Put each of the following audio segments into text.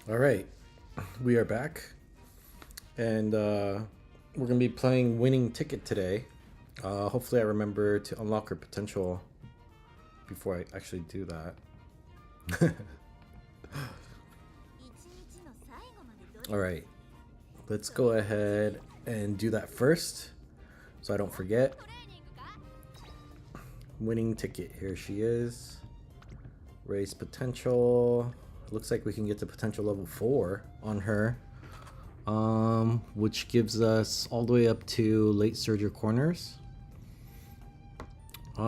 All right, we are back, and we're gonna be playing Winning Ticket today. Hopefully, I remember to unlock her potential before I actually do that. All right, let's go ahead and do that first, so I don't forget. Winning Ticket, here she is. Raise potential. Looks like we can get to potential level 4 on her. Which gives us all the way up to late surge corners. I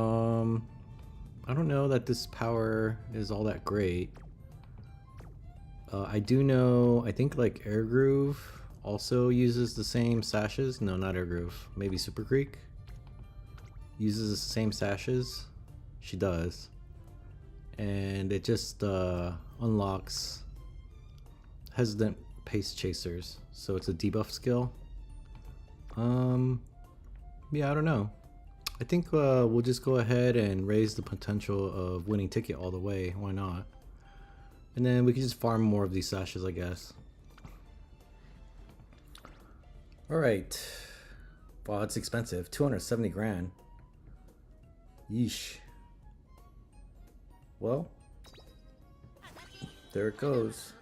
don't know that this power is all that great. I do know, I think like Air Groove also uses the same sashes. No, not Air Groove. Maybe Super Creek uses the same sashes. She does. And it just unlocks Hesitant Pace Chasers. So it's a debuff skill. Yeah, I don't know. I think we'll just go ahead and raise the potential of Winning Ticket all the way. Why not? And then we can just farm more of these sashes, I guess. Alright. Wow, it's expensive. 270 grand. Yeesh. Well, there it goes.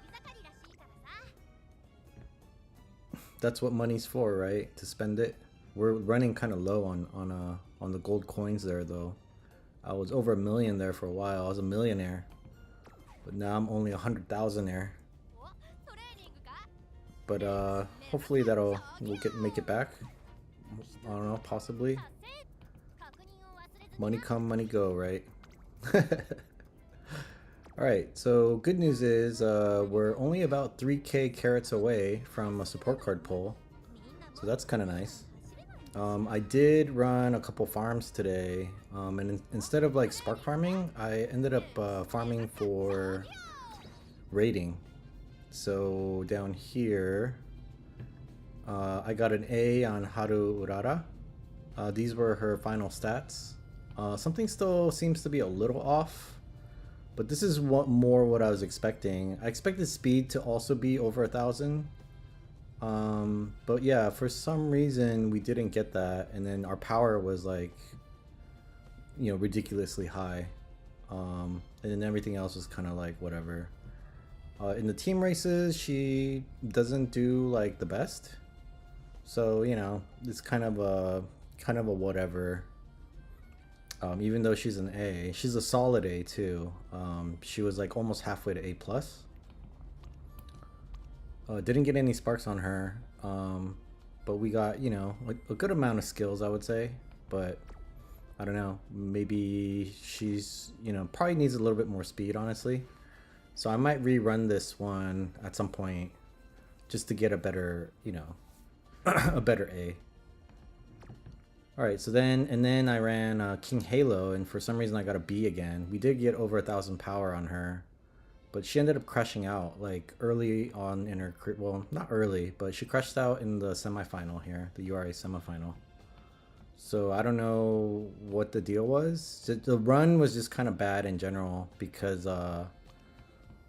That's what money's for, right? To spend it. We're running kind of low on the gold coins there, though. I was over $1 million there for a while. I was a millionaire, but now I'm only 100,000 there. But hopefully we'll make it back. I don't know, possibly. Money come, money go, right? Alright, so good news is we're only about 3k carats away from a support card pull. So that's kind of nice. I did run a couple farms today, and instead of like spark farming, I ended up farming for raiding. So down here, I got an A on Haru Urara. These were her final stats. Something still seems to be a little off, but this is more what I was expecting. I expected speed to also be over 1,000. But yeah, for some reason we didn't get that, and then our power was like, you know, ridiculously high. And then everything else was kind of like whatever. In the team races, she doesn't do like the best. So, you know, it's kind of a whatever. Even though she's an A, she's a solid A too. She was like almost halfway to A plus. Didn't get any sparks on her, but we got, you know, a good amount of skills, I would say. But I don't know, maybe she's, you know, probably needs a little bit more speed, honestly. So I might rerun this one at some point just to get a better, you know, a better A. Alright, so then I ran King Halo, and for some reason I got a B again. We did get over 1,000 power on her, but she ended up crashing out like early on in her career. Well, not early, but she crashed out in the semifinal here, the URA semifinal. So I don't know what the deal was. The run was just kind of bad in general because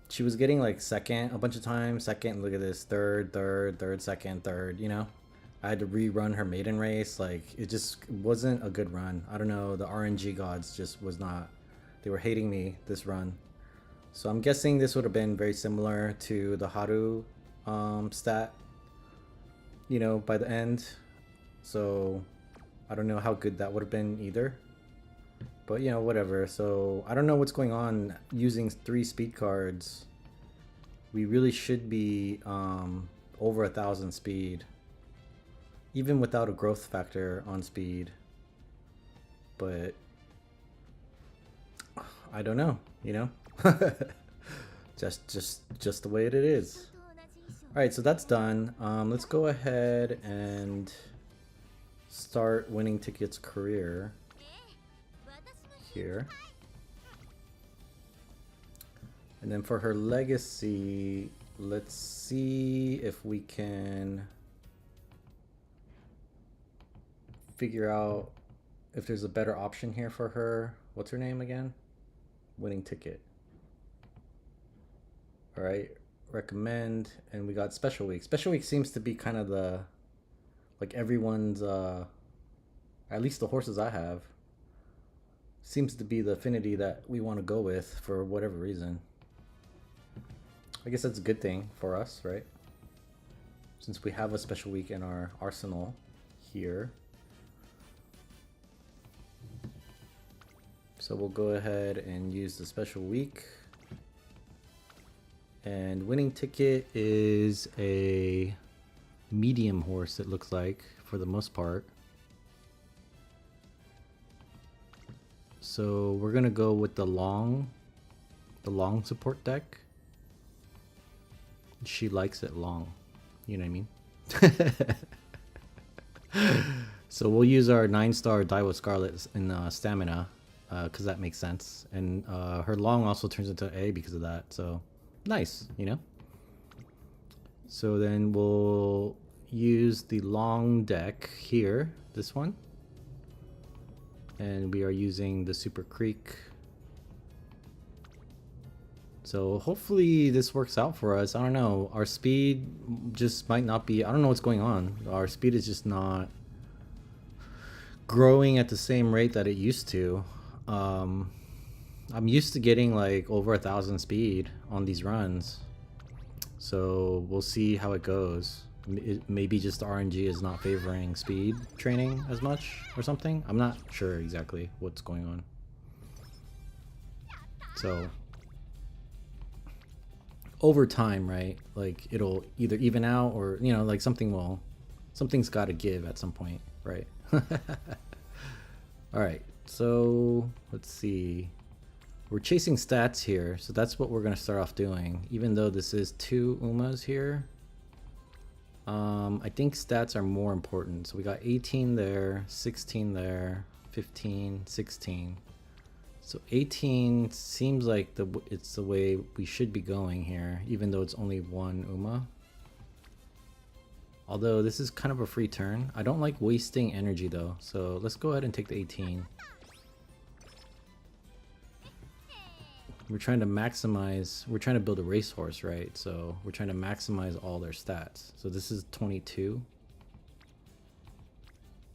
she was getting like second a bunch of times. Second, look at this, third, second, third, you know? I had to rerun her maiden race. Like, it just wasn't a good run. I don't know, the RNG gods just was not, they were hating me this run. So I'm guessing this would have been very similar to the Haru stat, you know, by the end. So I don't know how good that would have been either. But, you know, whatever. So I don't know what's going on using 3 speed cards. We really should be over 1,000 speed, even without a growth factor on speed. But I don't know, you know. just the way it is. All right, so that's done. Let's go ahead and start Winning Ticket's career here. And then for her legacy, let's see if we can figure out if there's a better option here for her. What's her name again? Winning Ticket. All right, recommend, and we got special week. Special week seems to be kind of the like everyone's at least the horses I have seems to be the affinity that we want to go with for whatever reason. I guess that's a good thing for us, right? Since we have a special week in our arsenal here. So we'll go ahead and use the special week. And winning ticket is a medium horse, it looks like, for the most part. So we're gonna go with the long support deck. She likes it long, you know what I mean? So we'll use our 9-star Daiwa Scarlet in stamina, because that makes sense. And her long also turns into A because of that, so nice, you know? So then we'll use the long deck here, this one. And we are using the Super Creek. So hopefully this works out for us. I don't know. Our speed just might not be... I don't know what's going on. Our speed is just not growing at the same rate that it used to. I'm used to getting like over 1,000 speed on these runs. So we'll see how it goes. Maybe just RNG is not favoring speed training as much or something. I'm not sure exactly what's going on. So over time, right? Like it'll either even out or, you know, like something's got to give at some point, right? All right. So let's see. We're chasing stats here, so that's what we're going to start off doing. Even though this is 2 Umas here, I think stats are more important. So we got 18 there, 16 there, 15, 16. So 18 seems like it's the way we should be going here, even though it's only 1 Uma. Although this is kind of a free turn. I don't like wasting energy though, so let's go ahead and take the 18. We're trying to maximize, we're trying to build a racehorse, right? So we're trying to maximize all their stats. So this is 22.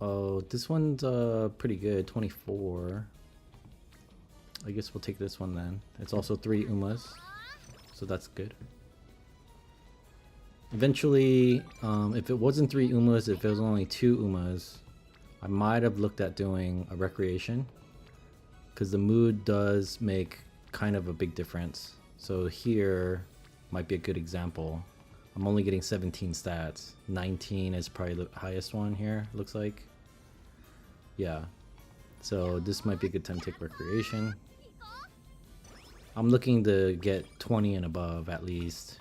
Oh, this one's pretty good, 24. I guess we'll take this one then. It's also 3 Umas, so that's good. Eventually, if it wasn't 3 Umas, if it was only 2 Umas, I might have looked at doing a recreation, because the mood does make kind of a big difference. So here might be a good example. I'm only getting 17 stats. 19 is probably the highest one here, looks like. Yeah. So this might be a good time to take recreation. I'm looking to get 20 and above at least.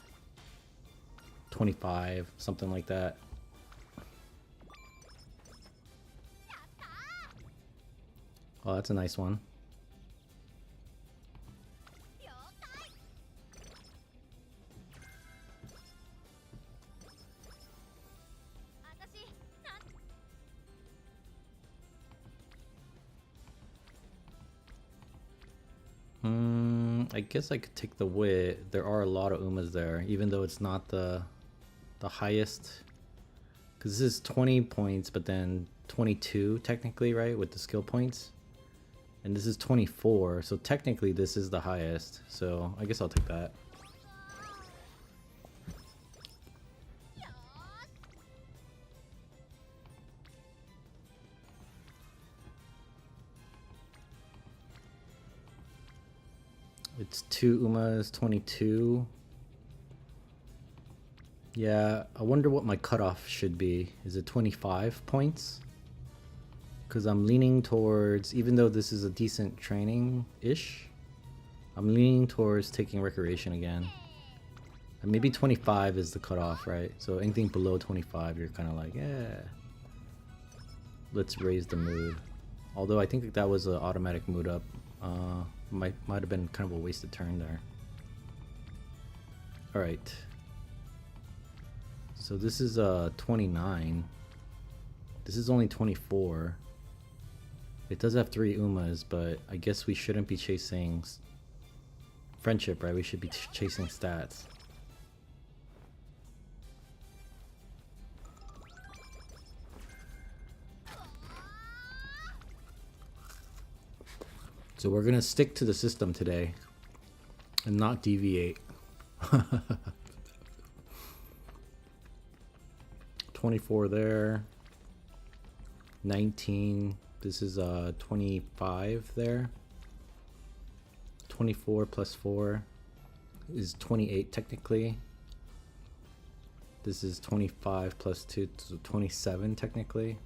25, something like that. Oh, that's a nice one. I guess I could take the wit. There are a lot of Umas there, even though it's not the highest. Because this is 20 points, but then 22 technically, right, with the skill points. And this is 24, so technically this is the highest. So I guess I'll take that. It's 2 Umas, 22. Yeah, I wonder what my cutoff should be. Is it 25 points? Because I'm leaning towards, even though this is a decent training-ish, I'm leaning towards taking recreation again. And maybe 25 is the cutoff, right? So anything below 25, you're kind of like, yeah. Let's raise the mood. Although I think that was an automatic mood up. Might have been kind of a wasted turn there. All right. So this is 29. This is only 24. It does have 3 Umas, but I guess we shouldn't be chasing friendship, right? We should be chasing stats. So we're gonna stick to the system today and not deviate. 24 there. 19. This is 25 there. 24 plus 4 is 28 technically. This is 25 plus 2, so 27 technically.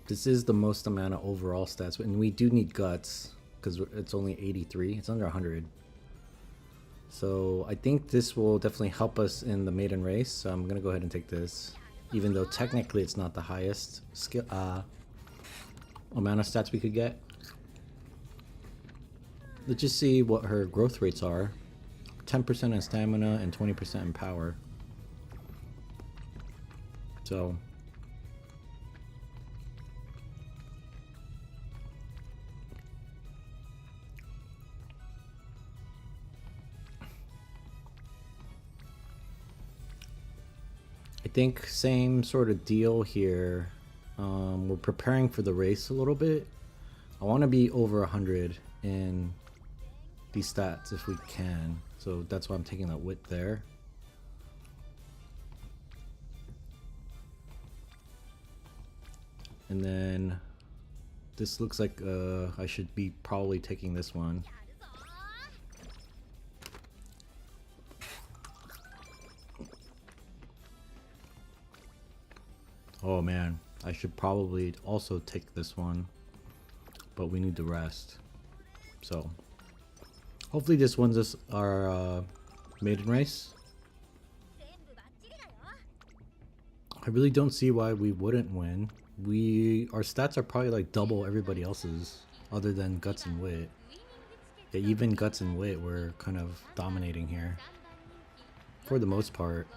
This is the most amount of overall stats, and we do need guts because it's only 83. It's under 100. So I think this will definitely help us in the maiden race. So I'm gonna go ahead and take this, even though technically it's not the highest skill amount of stats we could get. Let's just see what her growth rates are. 10% in stamina and 20% in power. So I think same sort of deal here. We're preparing for the race a little bit. I want to be over 100 in these stats if we can. So that's why I'm taking that width there. And then this looks like I should be probably taking this one. Oh man, I should probably also take this one, but we need the rest. So hopefully this wins us our maiden race. I really don't see why we wouldn't win. Our stats are probably like double everybody else's, other than guts and wit. Yeah, even guts and wit we're kind of dominating here for the most part.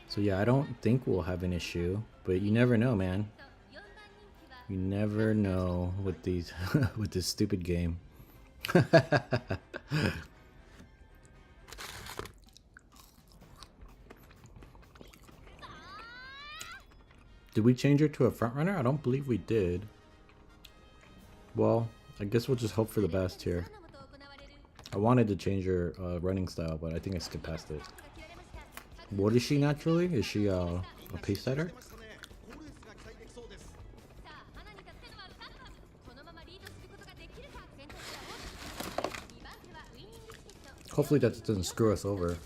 So yeah, I don't think we'll have an issue, but you never know, man. You never know with these with this stupid game. Did we change her to a front runner? I don't believe we did. Well, I guess we'll just hope for the best here. I wanted to change her running style, but I think I skipped past it. What is she naturally? Is she a pace setter? Hopefully that doesn't screw us over.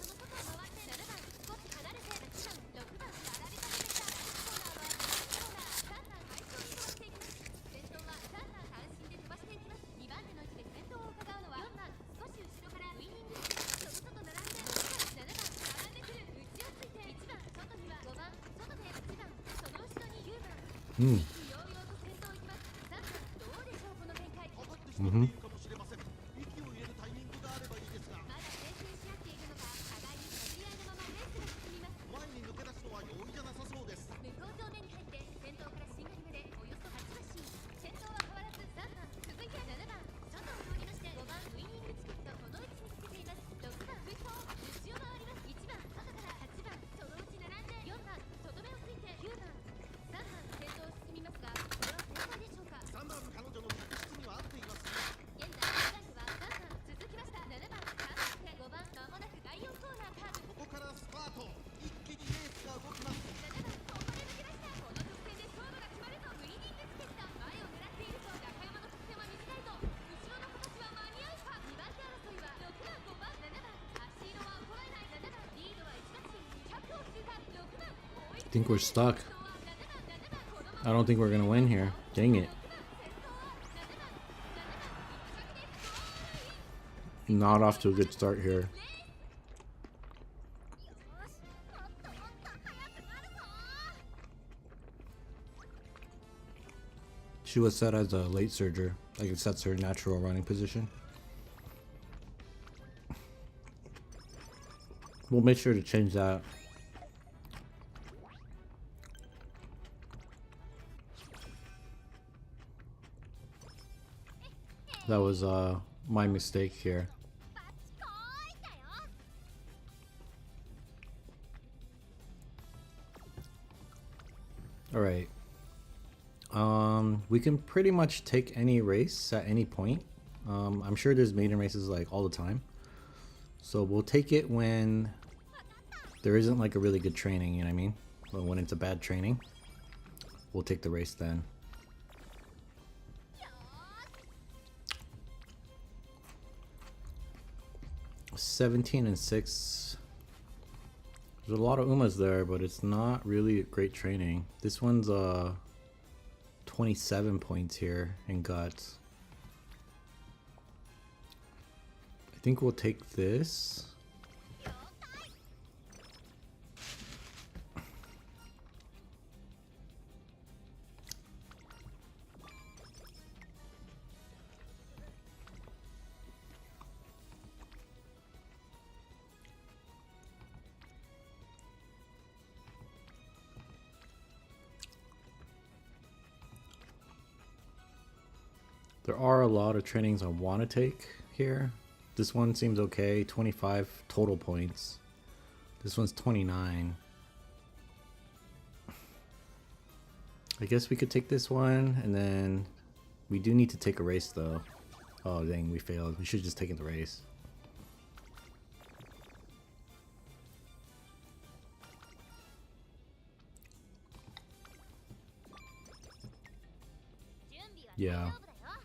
I think we're stuck. I don't think we're gonna win here. Dang it. Not off to a good start here. She was set as a late surger. I guess that's her natural running position. We'll make sure to change that. That was my mistake here. We can pretty much take any race at any point. I'm sure there's maiden races like all the time. So we'll take it when there isn't like a really good training, you know what I mean? But when it's a bad training, we'll take the race then. $17 and $6. There's a lot of Umas there, but it's not really a great training. This one's 27 points here in guts. I think we'll take this. There are a lot of trainings I want to take here. This one seems okay, 25 total points. This one's 29. I guess we could take this one, and then we do need to take a race though. Oh dang, we failed. We should have just taken the race. Yeah,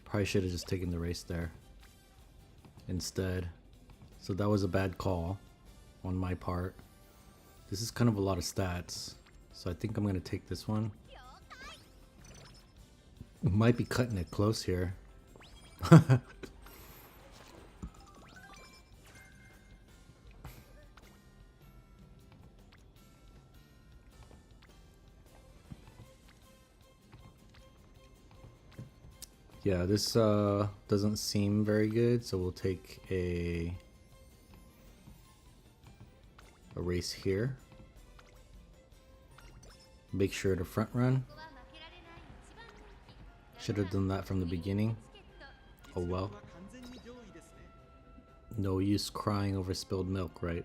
probably should have just taken the race there instead. So that was a bad call on my part. This is kind of a lot of stats, so I think I'm gonna take this one. Might be cutting it close here. Yeah, this doesn't seem very good, so we'll take a race here. Make sure to front run. Should have done that from the beginning. Oh well. No use crying over spilled milk, right?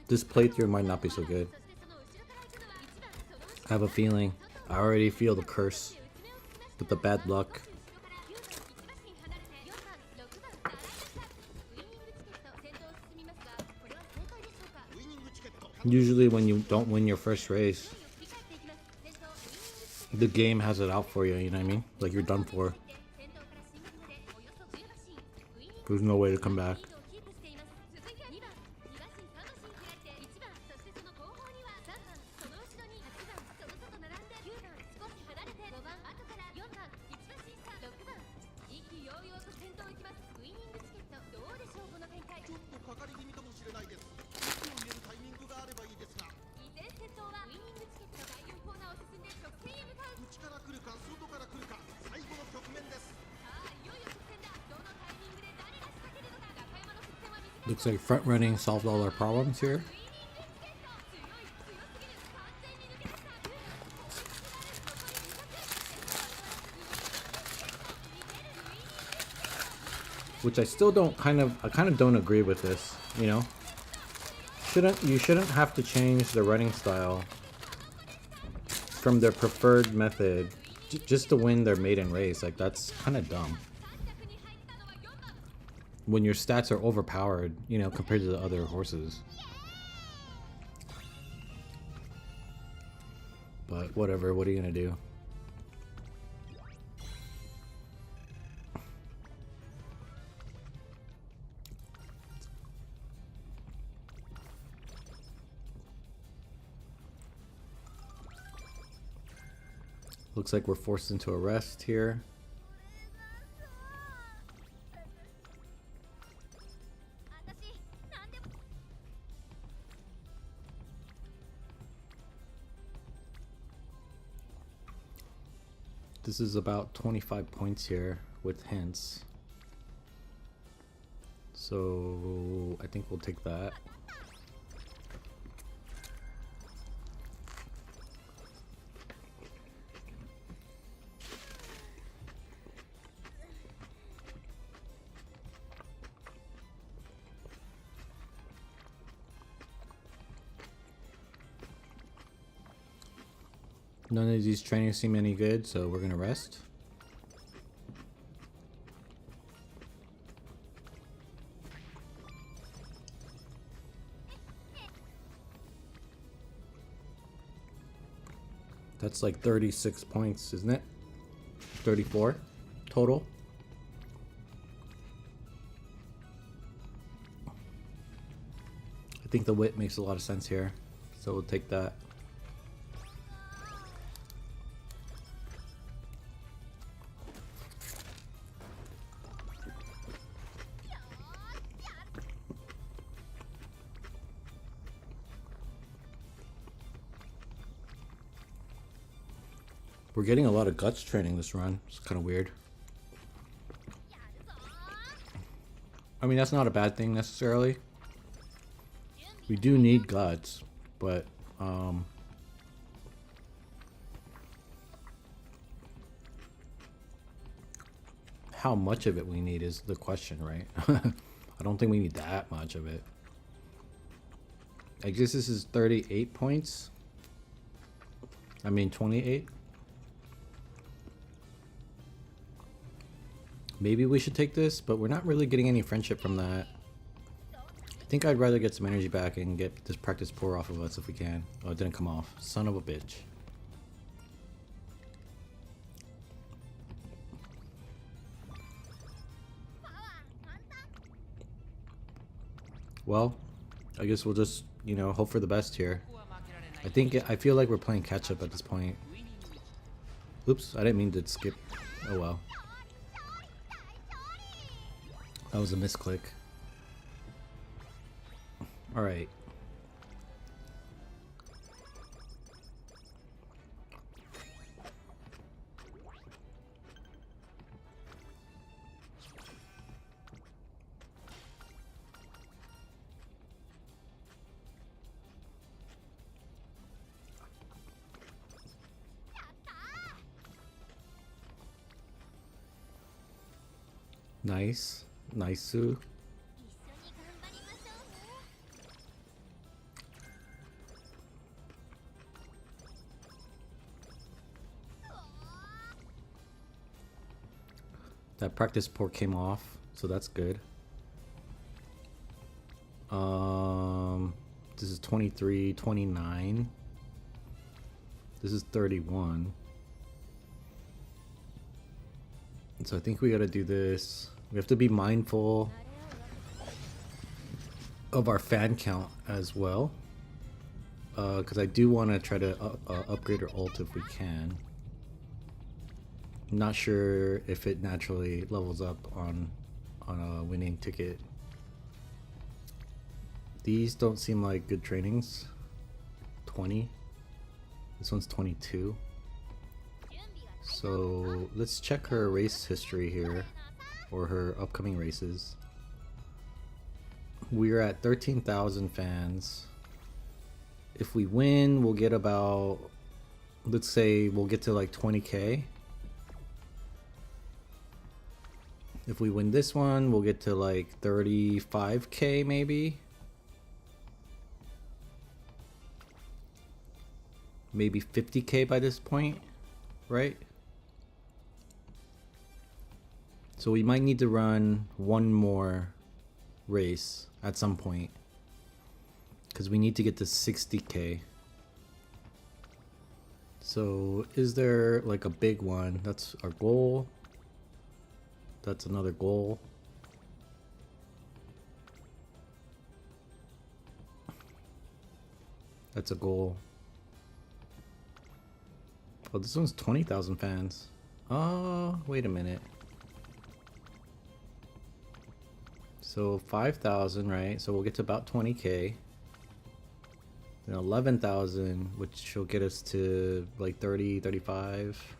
This playthrough might not be so good. I have a feeling. I already feel the curse with the bad luck. Usually when you don't win your first race, the game has it out for you, you know what I mean? Like you're done for. There's no way to come back. Looks like front running solved all our problems here. Which I still don't I kind of don't agree with this, you know? You shouldn't have to change the running style from their preferred method just to win their maiden race. Like that's kind of dumb. When your stats are overpowered, you know, compared to the other horses. But whatever, what are you gonna do? Looks like we're forced into a rest here. This is about 25 points here with hints. So I think we'll take that. None of these trainings seem any good, so we're gonna rest. That's like 36 points, isn't it? 34 total. I think the wit makes a lot of sense here, so we'll take that. We're getting a lot of guts training this run. It's kind of weird. I mean, that's not a bad thing necessarily. We do need guts, but how much of it we need is the question, right? I don't think we need that much of it. I guess this is 38 points. I mean 28. Maybe we should take this, but we're not really getting any friendship from that. I think I'd rather get some energy back and get this practice pour off of us if we can. Oh, it didn't come off. Son of a bitch. Well, I guess we'll just, you know, hope for the best here. I feel like we're playing catch up at this point. Oops, I didn't mean to skip. Oh well. That was a misclick. Alright. Nice. Nice-oo. That practice pour came off, so that's good. This is 23, 29. This is 31. So I think we gotta do this. We have to be mindful of our fan count as well. Because I do want to try to upgrade our ult if we can. I'm not sure if it naturally levels up on a winning ticket. These don't seem like good trainings. 20. This one's 22. So let's check her race history here, or her upcoming races. We're at 13,000 fans. If we win, we'll get about, let's say we'll get to like 20k. If we win this one, we'll get to like 35k maybe. Maybe 50k by this point, right? So we might need to run one more race at some point, because we need to get to 60k. So is there like a big one? That's our goal. That's another goal. That's a goal. Oh, this one's 20,000 fans. Oh, wait a minute. So 5,000, right? So we'll get to about 20k. Then 11,000, which will get us to like 30, 35.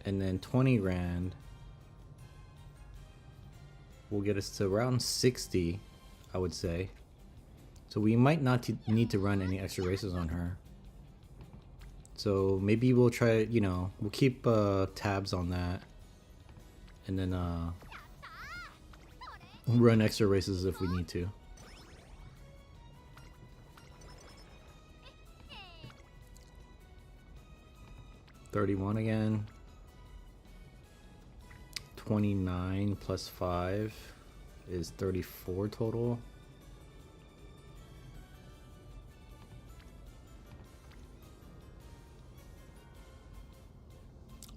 and then 20 grand will get us to around 60, I would say. So we might not need to run any extra races on her. So maybe we'll try, you know, we'll keep tabs on that, and then run extra races if we need to. $31 again. 29 plus 5 is 34 total.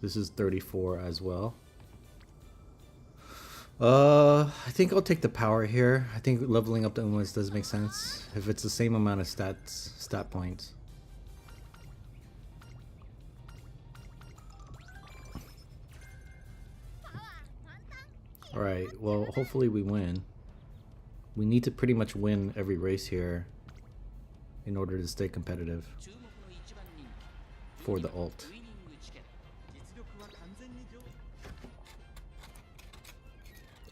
This is 34 as well. I think I'll take the power here. I think leveling up the Umas does make sense if it's the same amount of stat points. Alright, well, hopefully we win. We need to pretty much win every race here in order to stay competitive for the ult.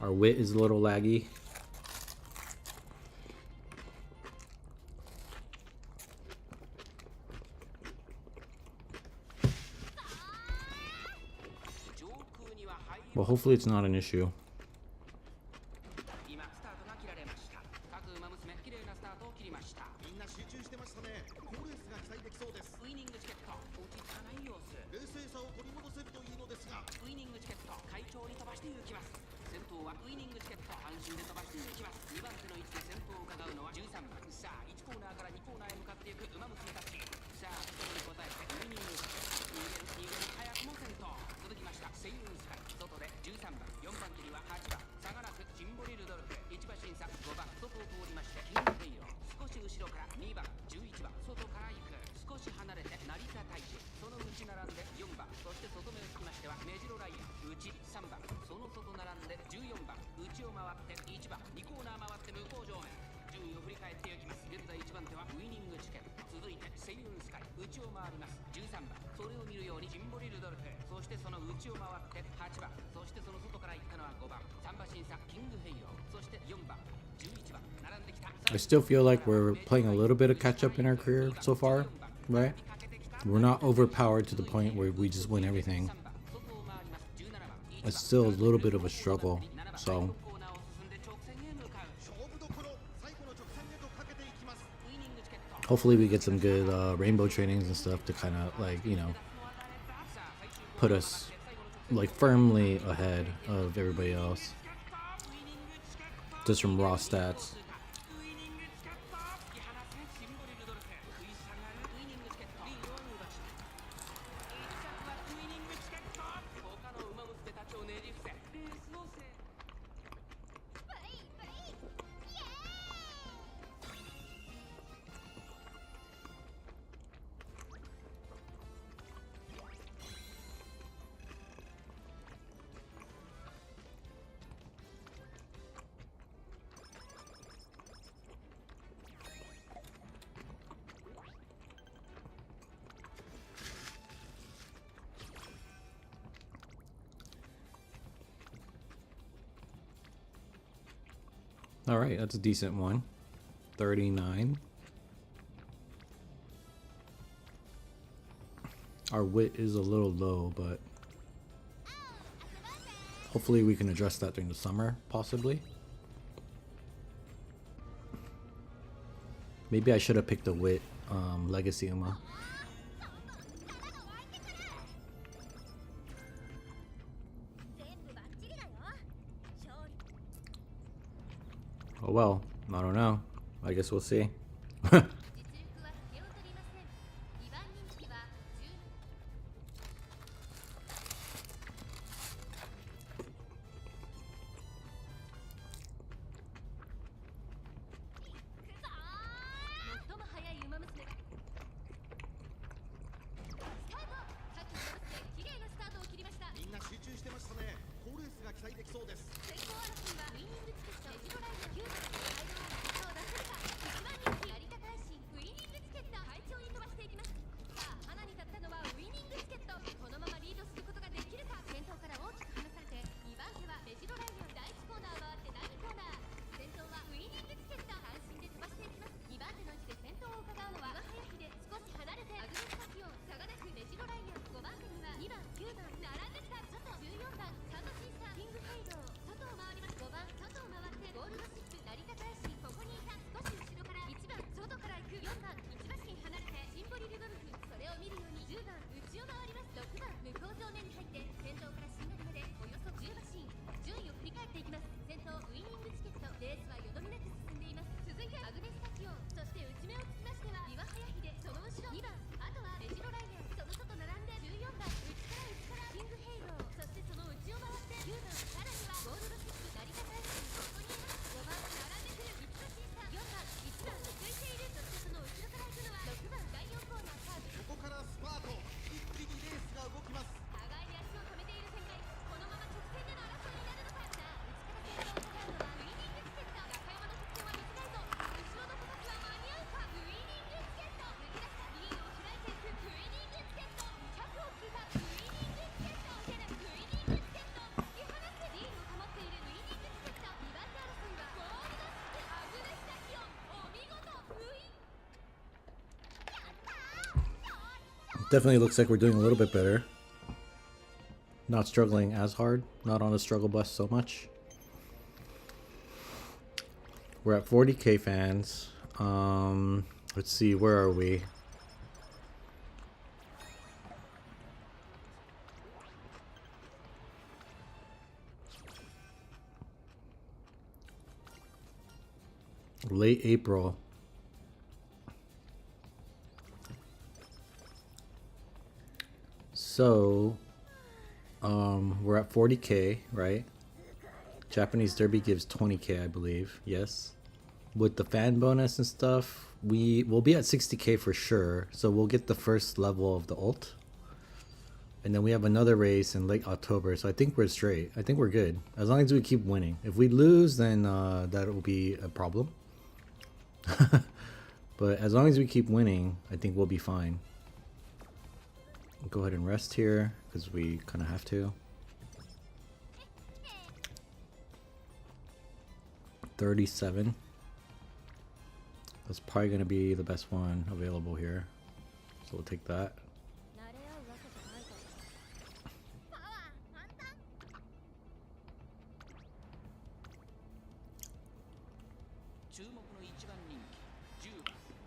Our wit is a little laggy. Well, hopefully it's not an issue. I still feel like we're playing a little bit of catch up in our career so far, right? We're not overpowered to the point where we just win everything. It's still a little bit of a struggle, so hopefully we get some good rainbow trainings and stuff to kind of, like, you know, put us like firmly ahead of everybody else just from raw stats. Alright, that's a decent one. 39. Our wit is a little low, but hopefully we can address that during the summer, possibly. Maybe I should have picked the wit legacy Uma. Oh well, I don't know. I guess we'll see. Definitely looks like we're doing a little bit better. Not struggling as hard. Not on the struggle bus so much. We're at 40k fans. Let's see, where are we? Late April. So, we're at 40k, right? Japanese Derby gives 20k, I believe. Yes. With the fan bonus and stuff, we'll be at 60k for sure. So we'll get the first level of the ult. And then we have another race in late October. So I think we're straight. I think we're good. As long as we keep winning. If we lose, then that will be a problem. But as long as we keep winning, I think we'll be fine. We'll go ahead and rest here because we kind of have to. 37. That's probably going to be the best one available here. So we'll take that.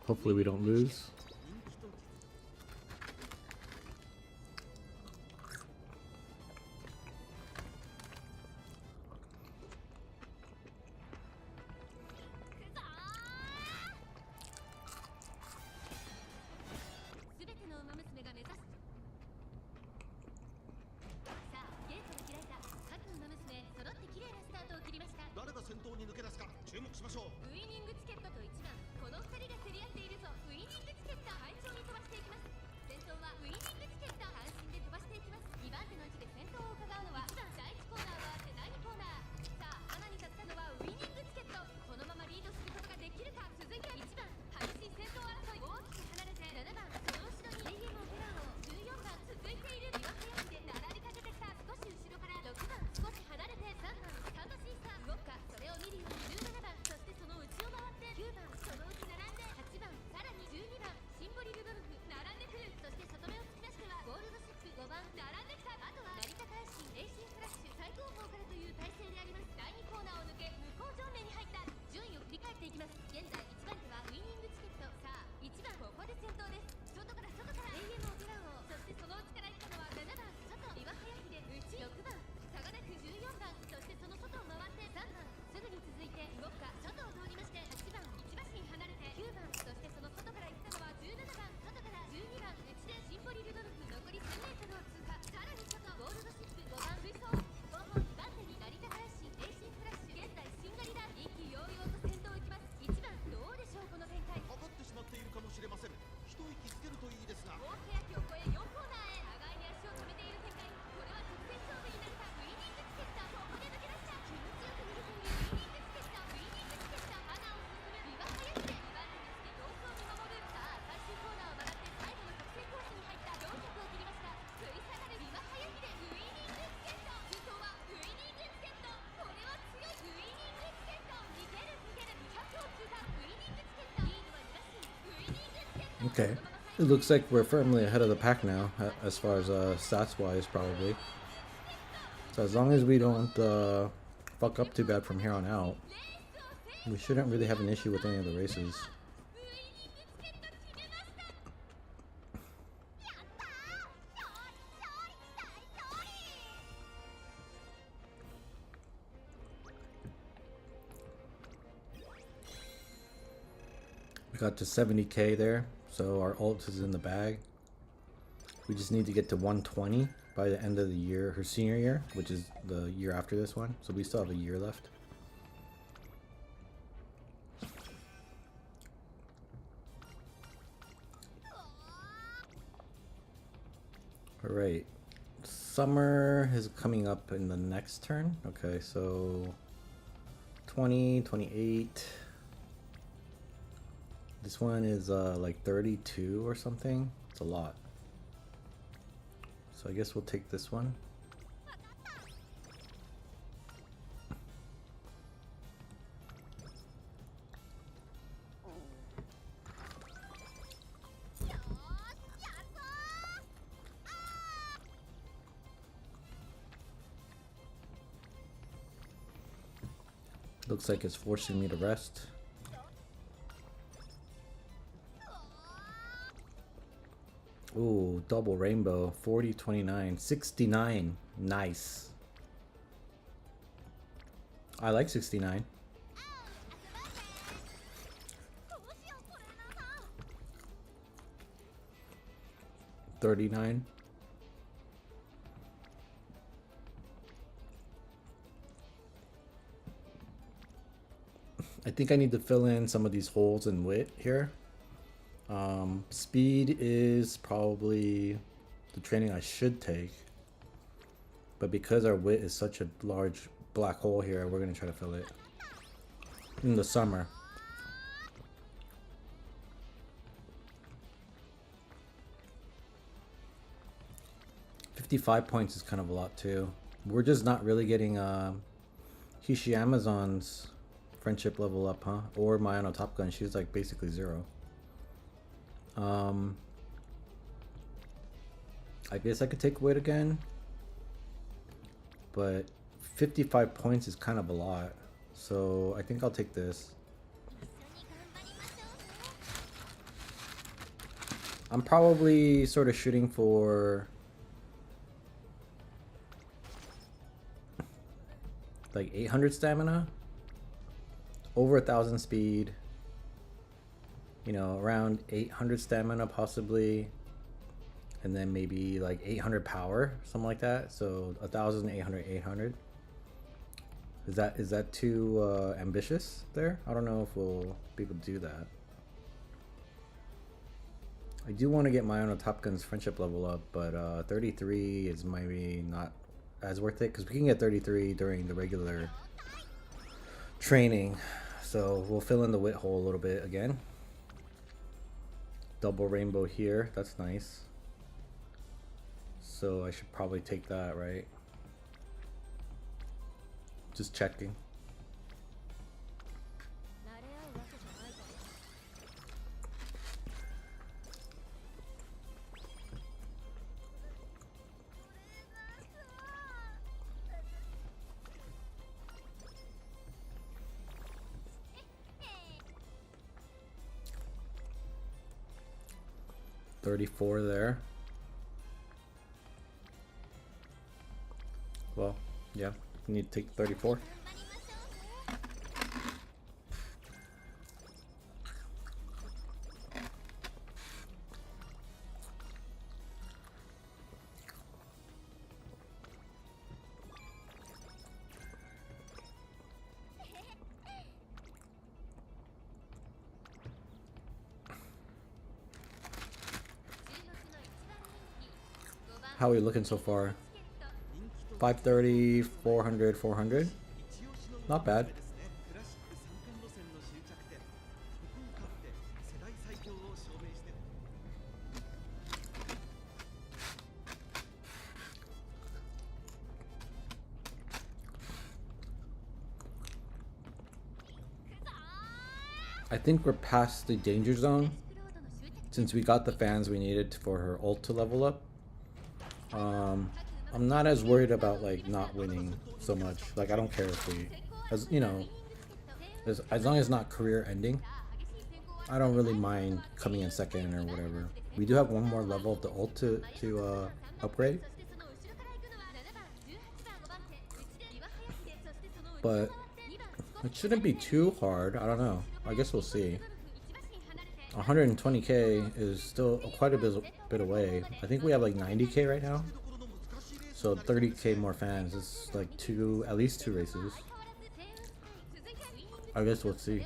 Hopefully we don't lose. Okay. It looks like we're firmly ahead of the pack now, as far as stats wise, probably. So as long as we don't fuck up too bad from here on out, we shouldn't really have an issue with any of the races. We got to 70k there, so our ult is in the bag. We just need to get to 120 by the end of the year, her senior year, which is the year after this one. So we still have a year left. Alright. Summer is coming up in the next turn. Okay, so 20, 28. This one is like 32 or something. It's a lot. So I guess we'll take this one. Looks like it's forcing me to rest. Ooh, double rainbow. 40, 29, 69. Nice. I like 69. $39. I think I need to fill in some of these holes in wit here. Speed is probably the training I should take. But because our wit is such a large black hole here, we're going to try to fill it in the summer. $55 points is kind of a lot too. We're just not really getting Hishi Amazon's friendship level up, huh? Or Mayano Top Gun. She's like basically 0. I guess I could take wit again, but 55 points is kind of a lot, so I think I'll take this. I'm probably sort of shooting for like 800 stamina, over 1,000 speed, you know, around 800 stamina possibly, and then maybe like 800 power, something like that. So 1,000, 800, 800. Is that too ambitious there? I don't know if we'll be able to do that. I do want to get my own Top Gun's friendship level up, but 33 is maybe not as worth it, because we can get 33 during the regular training. So we'll fill in the wit hole a little bit again. Double rainbow here, that's nice. So I should probably take that, right? Just checking. $34 there. Well, yeah, you need to take 34. How are we looking so far? 530, 400, 400. Not bad. I think we're past the danger zone since we got the fans we needed for her ult to level up. I'm not as worried about like not winning so much. Like I don't care if we, as you know, as long as it's not career ending, I don't really mind coming in second or whatever. We do have one more level of the ult to upgrade, but it shouldn't be too hard. I don't know. I guess we'll see. 120k is still quite a bit away. I think we have like 90k right now. So 30k more fans is like at least two races. I guess we'll see.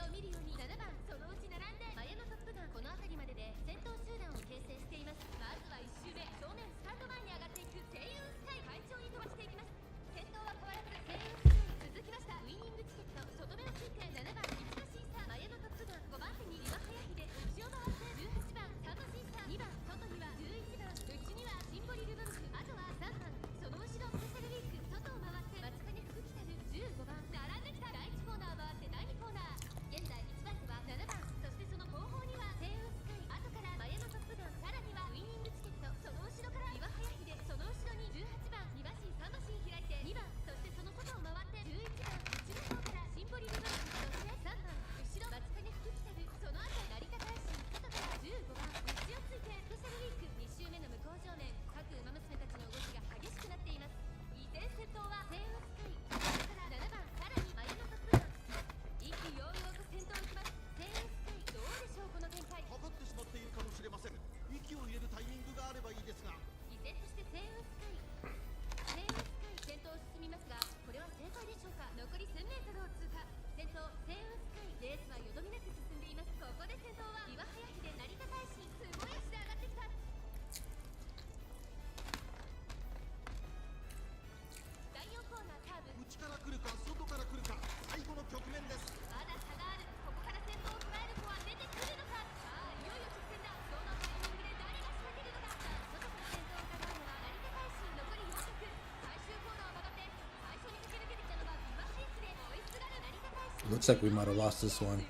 Looks like we might have lost this one.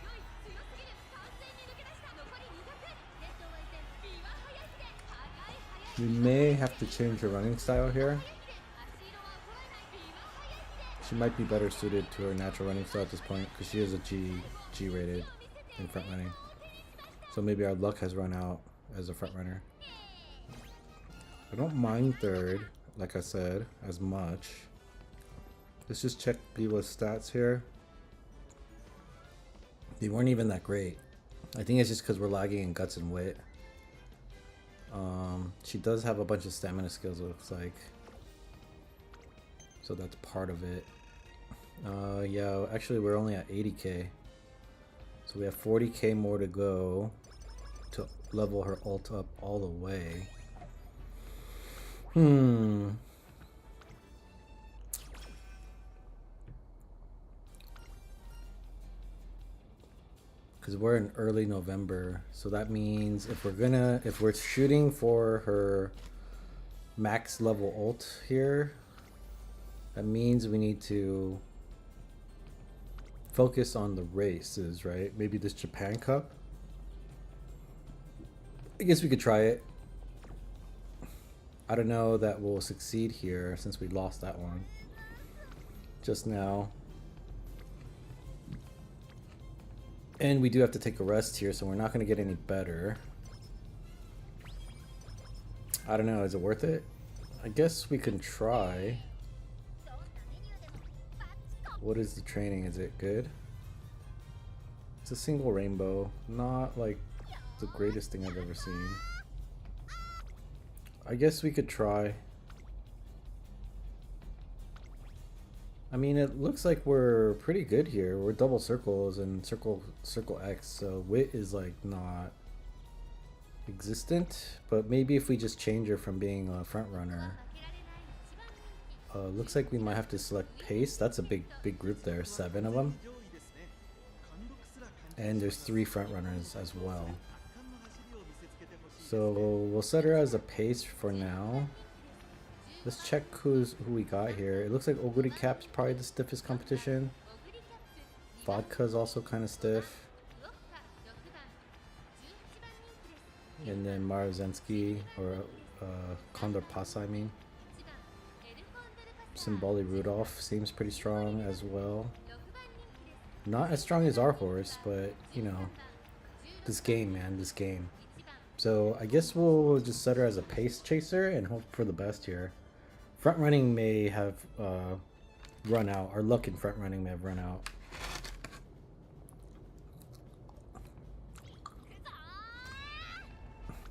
We may have to change her running style here. She might be better suited to her natural running style at this point because she is a G rated in front running. So maybe our luck has run out as a front runner. I don't mind third, like I said, as much. Let's just check Biwa's stats here. They weren't even that great. I think it's just because we're lagging in guts and wit. She does have a bunch of stamina skills, it looks like. So that's part of it. Yeah, actually we're only at 80k. So we have 40k more to go to level her ult up all the way. Because we're in early November, so that means if we're shooting for her max level ult here, that means we need to focus on the races, right? Maybe this Japan Cup. I guess we could try it. I don't know that we'll succeed here since we lost that one just now. And we do have to take a rest here, so we're not going to get any better. I don't know, is it worth it? I guess we can try. What is the training? Is it good? It's a single rainbow. Not like the greatest thing I've ever seen. I guess we could try. I mean, it looks like we're pretty good here. We're double circles and circle X, so wit is like not existent. But maybe if we just change her from being a front runner. Looks like we might have to select pace. That's a big group there, 7 of them. And there's 3 front runners as well. So we'll set her as a pace for now. Let's check who we got here. It looks like Oguri Cap's probably the stiffest competition. Vodka's also kind of stiff. And then Marozensky, or Condor Pasa, I mean. Symboli Rudolph seems pretty strong as well. Not as strong as our horse, but you know, this game, man, this game. So I guess we'll just set her as a pace chaser and hope for the best here. Front running may have run out. Our luck in front running may have run out.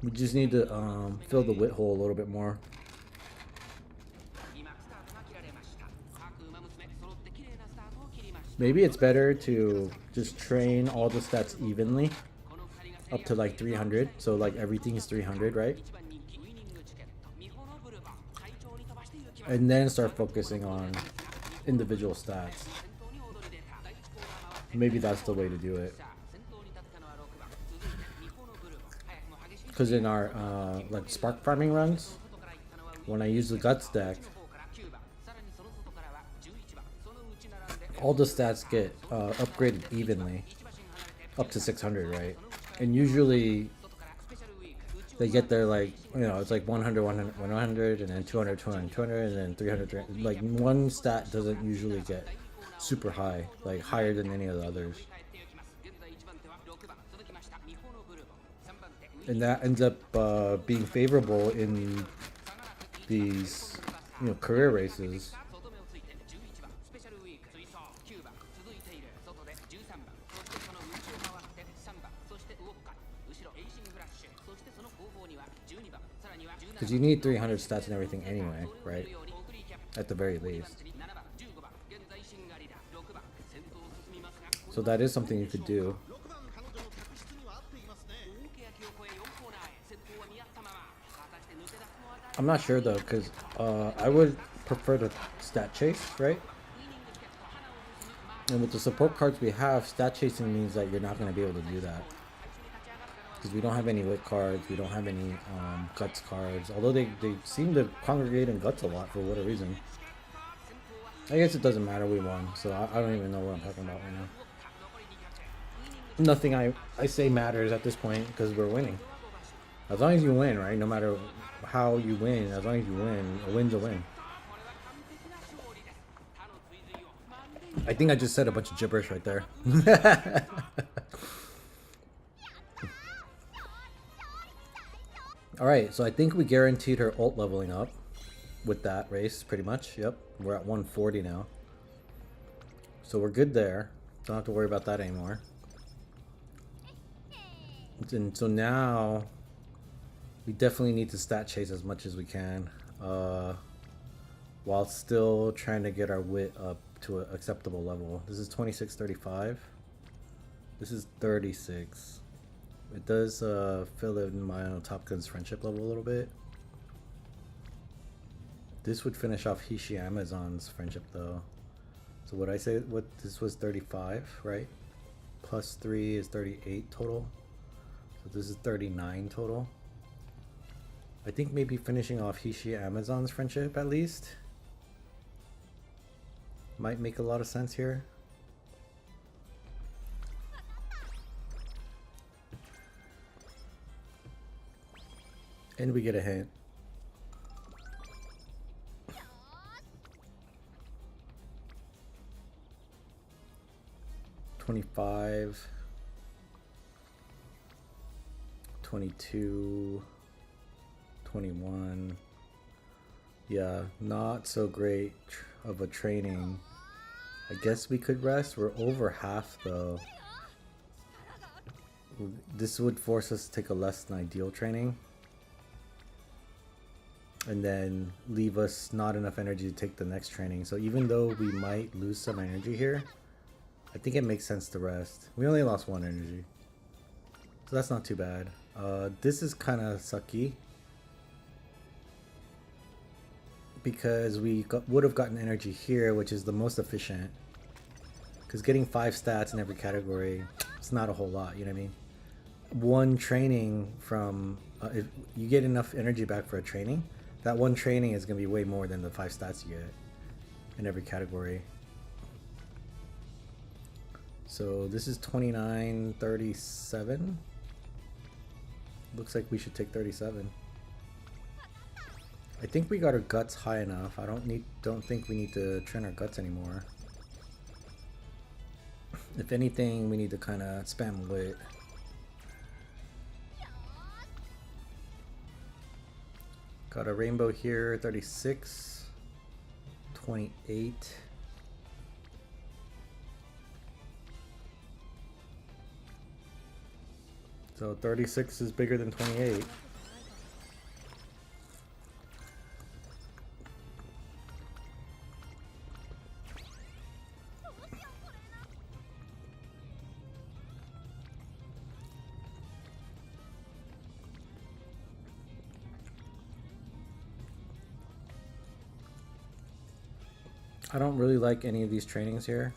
We just need to fill the wit hole a little bit more. Maybe it's better to just train all the stats evenly up to like 300. So like everything is 300, right? And then start focusing on individual stats. Maybe that's the way to do it. Because in our like spark farming runs, when I use the guts deck, all the stats get upgraded evenly up to 600, right? And usually they get there like, you know, it's like 100, 100, 100, and then 200, 200, 200, and then 300, 300. Like one stat doesn't usually get super high, like higher than any of the others. And that ends up being favorable in these, you know, career races. Because you need 300 stats and everything anyway, right? At the very least. So that is something you could do. I'm not sure though, because I would prefer to stat chase, right? And with the support cards we have, stat chasing means that you're not going to be able to do that. Because we don't have any wit cards, we don't have any guts cards. Although they seem to congregate in guts a lot for whatever reason. I guess it doesn't matter, we won. So I don't even know what I'm talking about right now. Nothing I say matters at this point because we're winning. As long as you win, right? No matter how you win, as long as you win, a win's a win. I think I just said a bunch of gibberish right there. Alright, so I think we guaranteed her ult leveling up with that race, pretty much. Yep, we're at 140 now. So we're good there. Don't have to worry about that anymore. And so now we definitely need to stat chase as much as we can, while still trying to get our wit up to an acceptable level. This is 2635. This is 36. It does fill in my Top Gun's friendship level a little bit. This would finish off Hishi Amazon's friendship though. So what I say, what this was 35, right? Plus 3 is 38 total. So this is 39 total. I think maybe finishing off Hishi Amazon's friendship at least might make a lot of sense here. And we get a hint. $25, 22, 21. Yeah, not so great of a training. I guess we could rest. We're over half though. This would force us to take a less than ideal training. And then leave us not enough energy to take the next training. So even though we might lose some energy here, I think it makes sense to rest. We only lost 1 energy. So that's not too bad. This is kind of sucky. Because we would have gotten energy here, which is the most efficient. Because getting 5 stats in every category, it's not a whole lot, you know what I mean? 1 training from... if you get enough energy back for a training, that 1 training is going to be way more than the 5 stats you get in every category. So this is 2937. Looks like we should take 37. I think we got our guts high enough. I don't think we need to train our guts anymore. If anything, we need to kind of spam wit. Got a rainbow here, 36, 28. So 36 is bigger than 28. I don't really like any of these trainings here.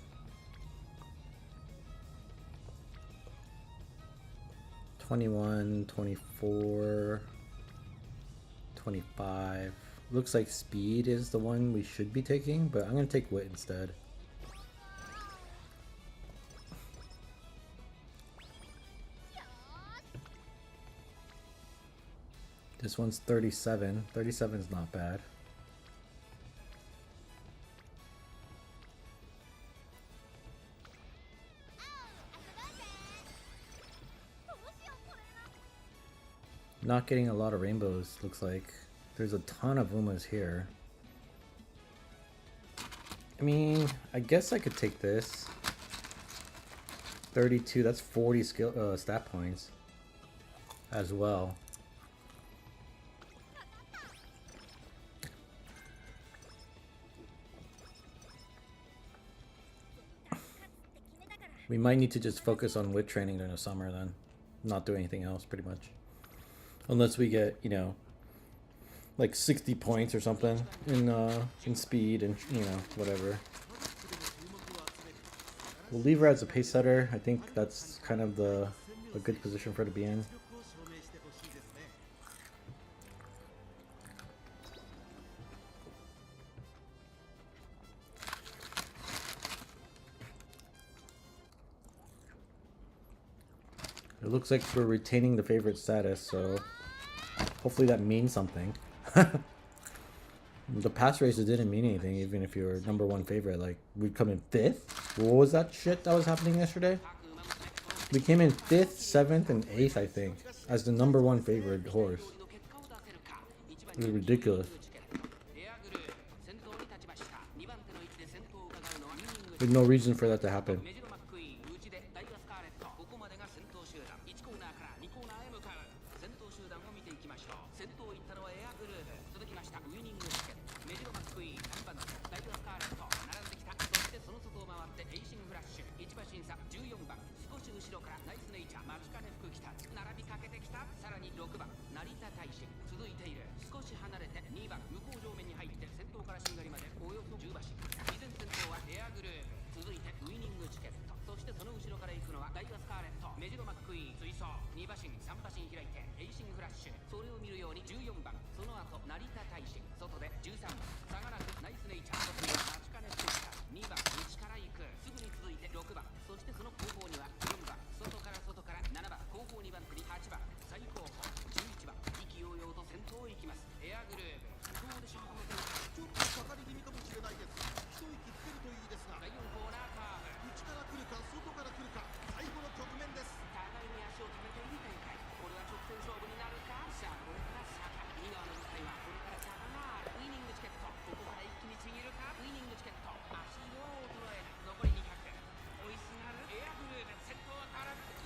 $21, $24, $25. Looks like speed is the one we should be taking, but I'm gonna take wit instead. This one's 37. 37 is not bad. Not getting a lot of rainbows, looks like. There's a ton of Umas here. I mean, I guess I could take this. 32, that's 40 skill stat points as well. We might need to just focus on wit training during the summer then. Not do anything else pretty much. Unless we get, you know, like 60 points or something in speed and, you know, whatever. We'll leave her as a pace setter. I think that's kind of a good position for her to be in. It looks like we're retaining the favorite status, so hopefully that means something. The past races didn't mean anything, even if you're #1 favorite. Like, we'd come in 5th? What was that shit that was happening yesterday? We came in 5th, 7th, and 8th, I think, as the #1 favorite horse. It was ridiculous. There's no reason for that to happen.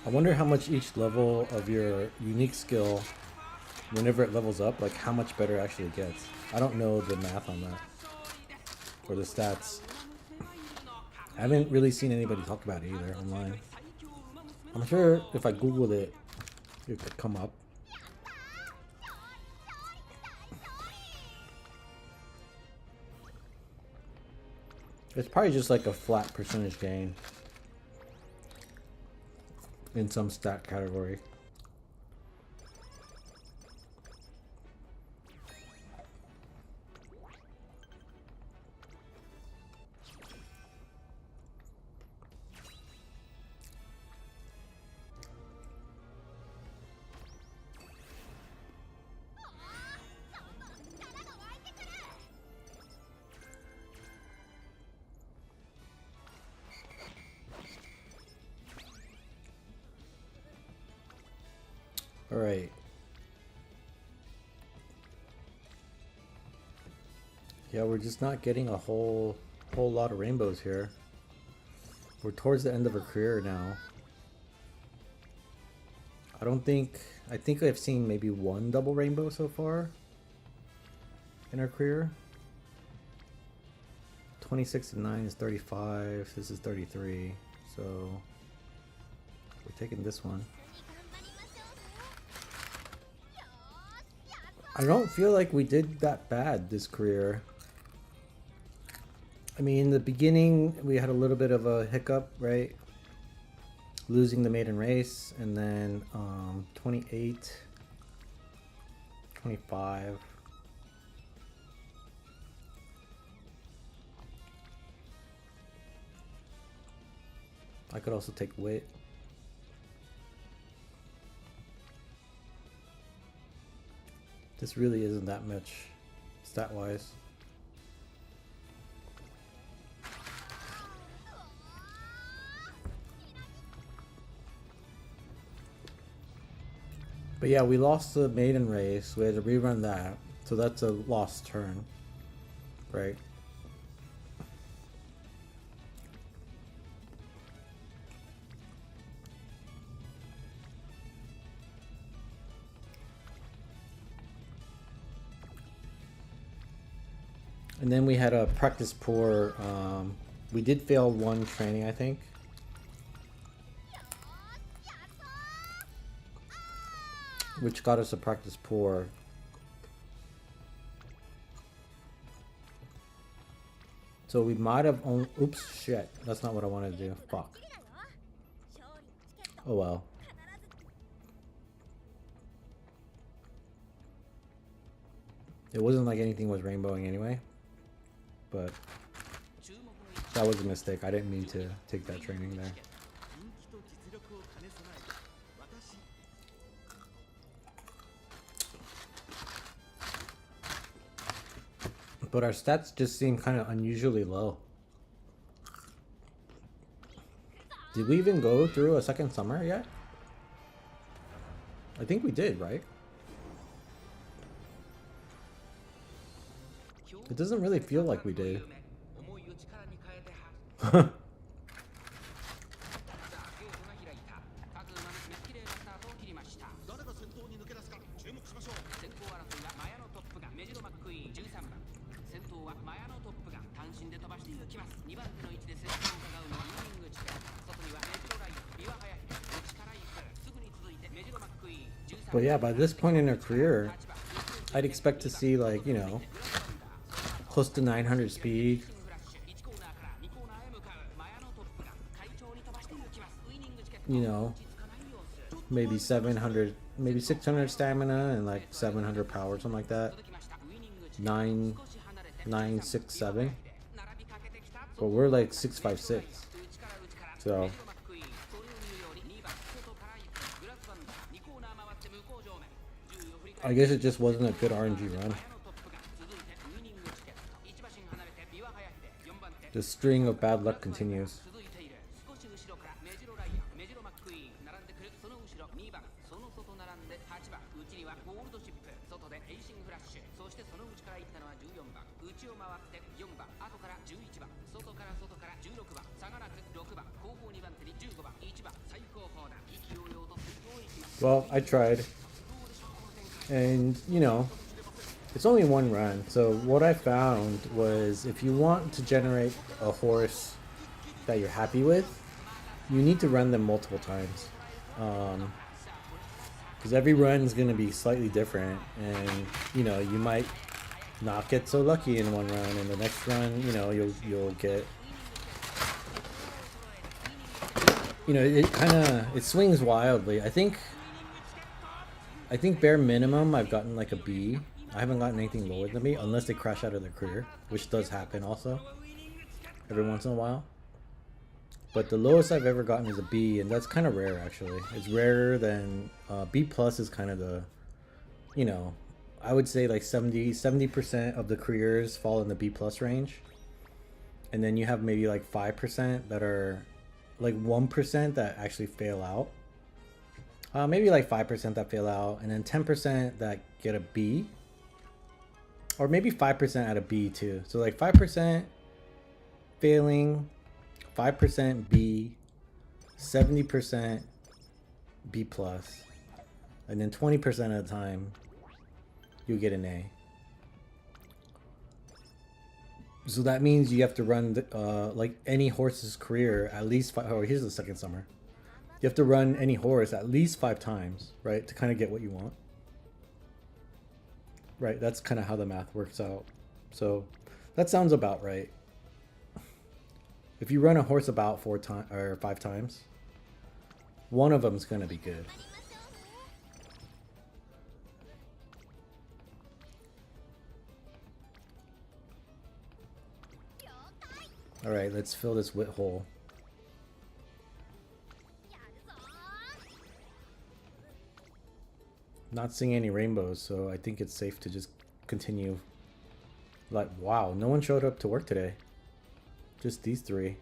I wonder how much each level of your unique skill, whenever it levels up, like how much better it actually gets. I don't know the math on that, or the stats. I haven't really seen anybody talk about it either online. I'm sure if I googled it, it could come up. It's probably just like a flat percentage gain in some stat category. All right. Yeah, we're just not getting a whole lot of rainbows here. We're towards the end of our career now. I think I've seen maybe one double rainbow so far in our career. 26 and 9 is 35. This is 33. So we're taking this one. I don't feel like we did that bad this career. I mean, in the beginning, we had a little bit of a hiccup, right? Losing the maiden race, and then 28, 25. I could also take wit. This really isn't that much stat-wise. But yeah, we lost the maiden race. We had to rerun that. So that's a lost turn, right? And then we had a practice poor. We did fail one training, I think. Which got us a practice poor. So we might have only... Oops, shit. That's not what I wanted to do. Fuck. Oh well. It wasn't like anything was rainbowing anyway. But that was a mistake. I didn't mean to take that training there. But our stats just seem kind of unusually low. Did we even go through a second summer yet? I think we did, right? It doesn't really feel like we did. But yeah, by this point in her career, I'd expect to see, like, you know, close to 900 speed. You know, maybe 700, maybe 600 stamina and like 700 power, something like that. 9,967. But we're like 656. So I guess it just wasn't a good RNG run. The string of bad luck continues. Well, I tried. And, you know, it's only one run. So what I found was if you want to generate a horse that you're happy with, you need to run them multiple times. Because every run is going to be slightly different. And, you know, you might not get so lucky in one run. And the next run, you know, you'll get... You know, it swings wildly. I think bare minimum I've gotten like a B. I haven't gotten anything lower than B unless they crash out of their career, which does happen also every once in a while. But the lowest I've ever gotten is a B, and that's kind of rare actually. It's rarer than B plus is kind of the, you know, I would say like 70% of the careers fall in the B plus range. And then you have maybe like 5% that are like 1% that actually fail out. Maybe like 5% that fail out, and then 10% that get a B. Or maybe 5% at a B too. So like 5% failing, 5% B, 70% B plus, and then 20% of the time you get an A. So that means you have to run like any horse's career at least 5. Oh, here's the second summer. You have to run any horse at least 5 times, right, to kind of get what you want. Right, that's kind of how the math works out. So that sounds about right. If you run a horse about 4 times or 5 times, one of them is going to be good. All right, let's fill this wit hole. Not seeing any rainbows, so I think it's safe to just continue. Like, wow, no one showed up to work today. Just these 3.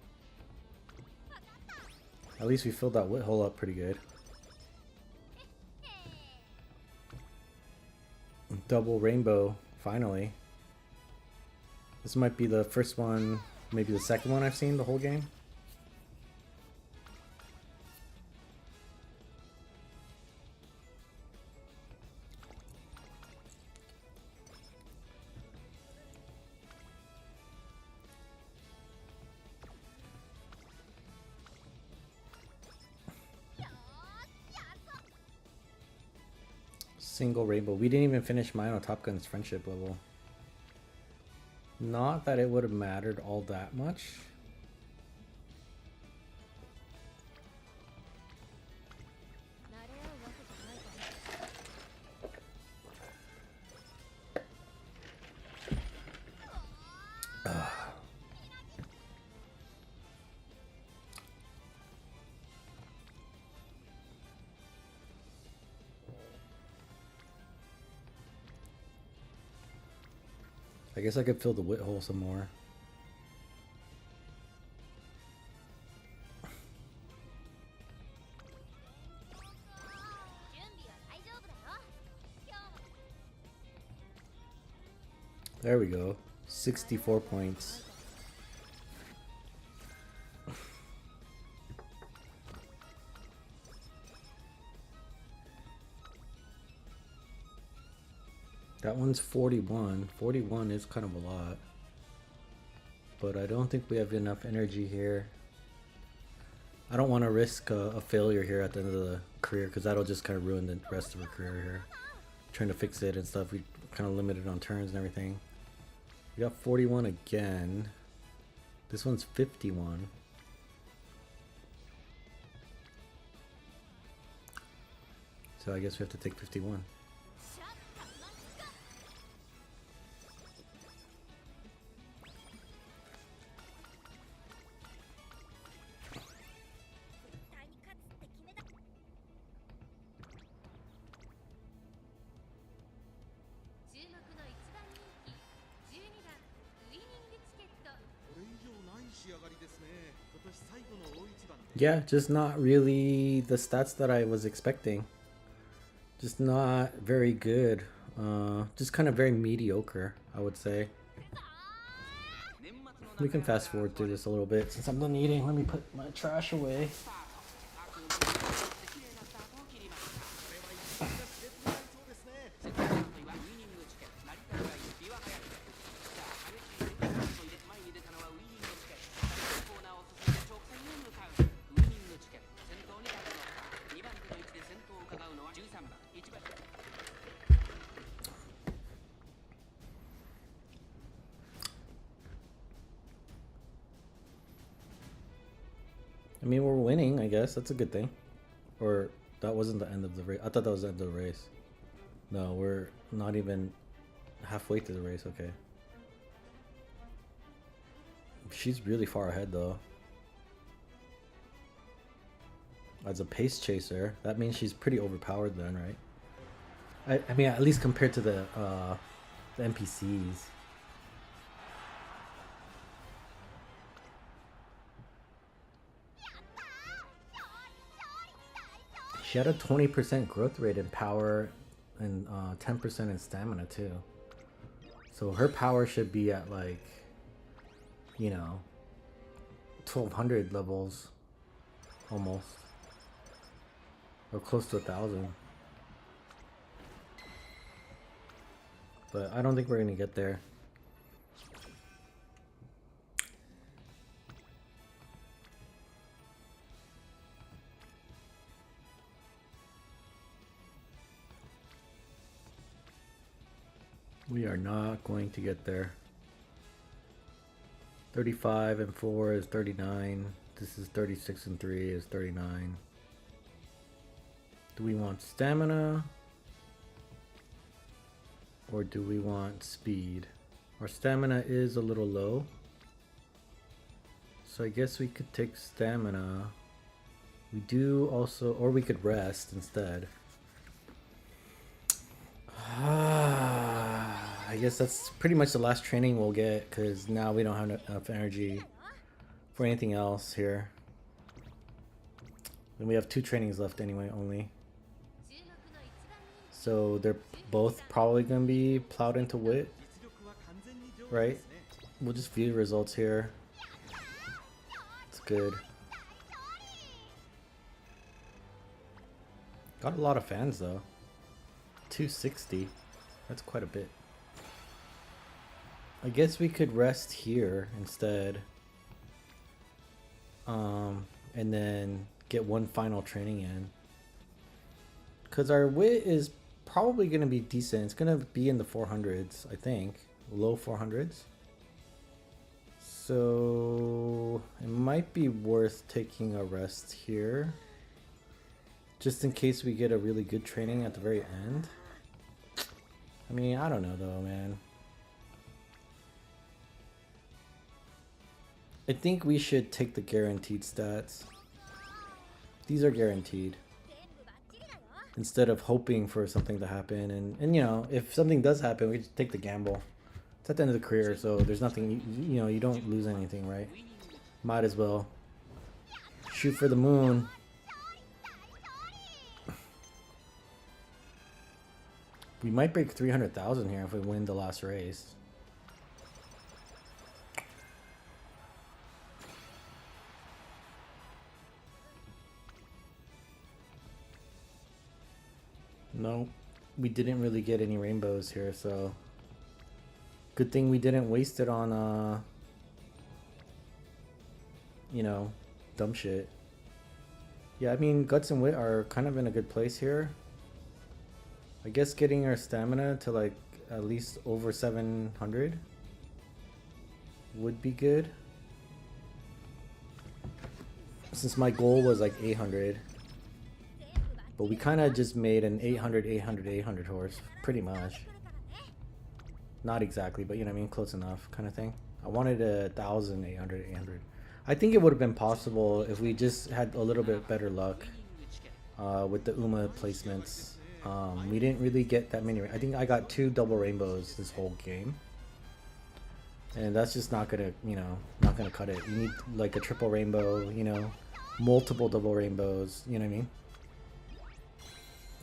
At least we filled that wit hole up pretty good. Double rainbow, finally. This might be the first one, maybe the second one I've seen the whole game. Single rainbow. We didn't even finish mine on Top Gun's friendship level. Not that it would have mattered all that much. I guess I could fill the wit hole some more. There we go. 64 points. That one's 41. 41 is kind of a lot. But I don't think we have enough energy here. I don't want to risk a failure here at the end of the career, because that'll just kind of ruin the rest of her career here. Trying to fix it and stuff. We kind of limited on turns and everything. We got 41 again. This one's 51. So I guess we have to take 51. Yeah, just not really the stats that I was expecting. Just not very good. Just kind of very mediocre, I would say. We can fast forward through this a little bit since I'm done eating. Let me put my trash away. I mean, we're winning, I guess. That's a good thing. Or that wasn't the end of the race. I thought that was the end of the race. No, we're not even halfway through the race. Okay. She's really far ahead, though. As a pace chaser, that means she's pretty overpowered then, right? I mean, at least compared to the NPCs. She had a 20% growth rate in power and 10% in stamina too. So her power should be at like, you know, 1200 levels almost. Or close to 1000. But I don't think we're gonna get there. We are not going to get there. 35 and 4 is 39. This is 36 and 3 is 39. Do we want stamina? Or do we want speed? Our stamina is a little low. So I guess we could take stamina. We do also, or we could rest instead. I guess that's pretty much the last training we'll get, because now we don't have enough energy for anything else here. And we have 2 trainings left anyway, only. So they're both probably going to be plowed into wit, right? We'll just view the results here. It's good. Got a lot of fans though. 260. That's quite a bit. I guess we could rest here instead. And then get one final training in. Because our wit is probably going to be decent. It's going to be in the 400s, I think. Low 400s. So it might be worth taking a rest here. Just in case we get a really good training at the very end. I mean, I don't know though, man. I think we should take the guaranteed stats. These are guaranteed. Instead of hoping for something to happen. And you know, if something does happen, we just take the gamble. It's at the end of the career, so there's nothing, you know, you don't lose anything, right? Might as well shoot for the moon. We might break 300,000 here if we win the last race. No, we didn't really get any rainbows here, so good thing we didn't waste it on you know, dumb shit. Yeah, I mean, Guts and Wit are kind of in a good place here. I guess getting our stamina to like at least over 700 would be good. Since my goal was like 800. But we kind of just made an 800, 800, 800 horse, pretty much. Not exactly, but you know what I mean, close enough kind of thing. I wanted 1,000, 800, 800. I think it would have been possible if we just had a little bit better luck with the Uma placements. We didn't really get that many. I think I got 2 double rainbows this whole game. And that's just not gonna, you know, not gonna cut it. You need like a triple rainbow, you know, multiple double rainbows, you know what I mean?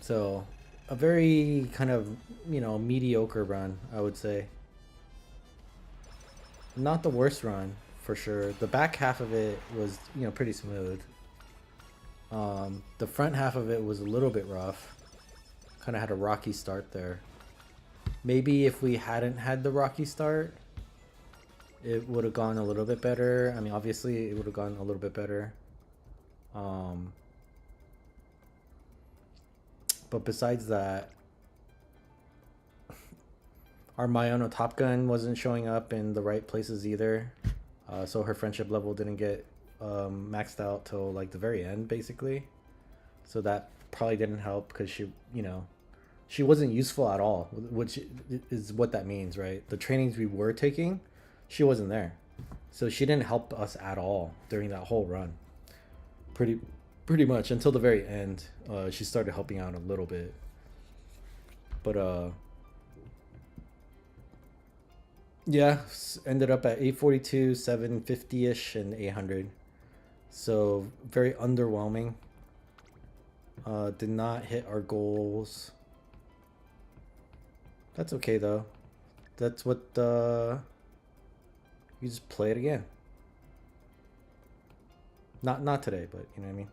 So, a very kind of, you know, mediocre run, I would say. Not the worst run, for sure. The back half of it was, you know, pretty smooth. The front half of it was a little bit rough. Kind of had a rocky start there. Maybe if we hadn't had the rocky start, it would have gone a little bit better. I mean, obviously, it would have gone a little bit better. But besides that, our Mayano Top Gun wasn't showing up in the right places either. So her friendship level didn't get maxed out till like the very end, basically. So that probably didn't help because she, you know, she wasn't useful at all, which is what that means, right? The trainings we were taking, she wasn't there. So she didn't help us at all during that whole run. Pretty much until the very end. She started helping out a little bit. But yeah, ended up at 842, 750-ish, and 800. So very underwhelming. Did not hit our goals. That's okay though. That's what you just play it again. Not today, but you know what I mean.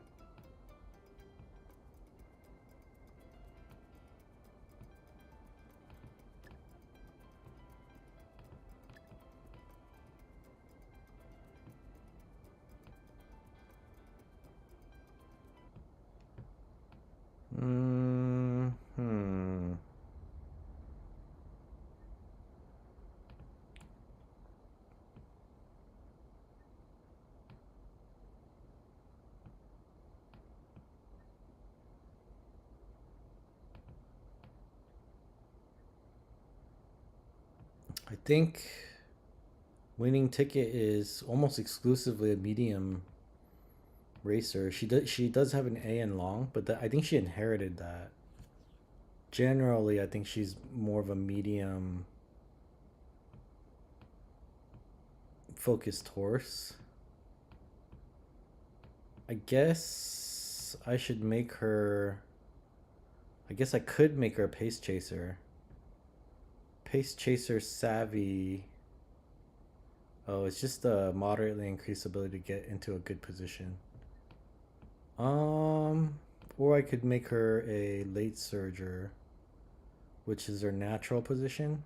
I think winning ticket is almost exclusively a medium racer. She does have an A in long, but I think she inherited that. Generally, I think she's more of a medium focused horse. I guess I should make her. I guess I could make her a pace chaser. Pace chaser savvy. Oh, it's just a moderately increased ability to get into a good position. Or I could make her a late surger, which is her natural position.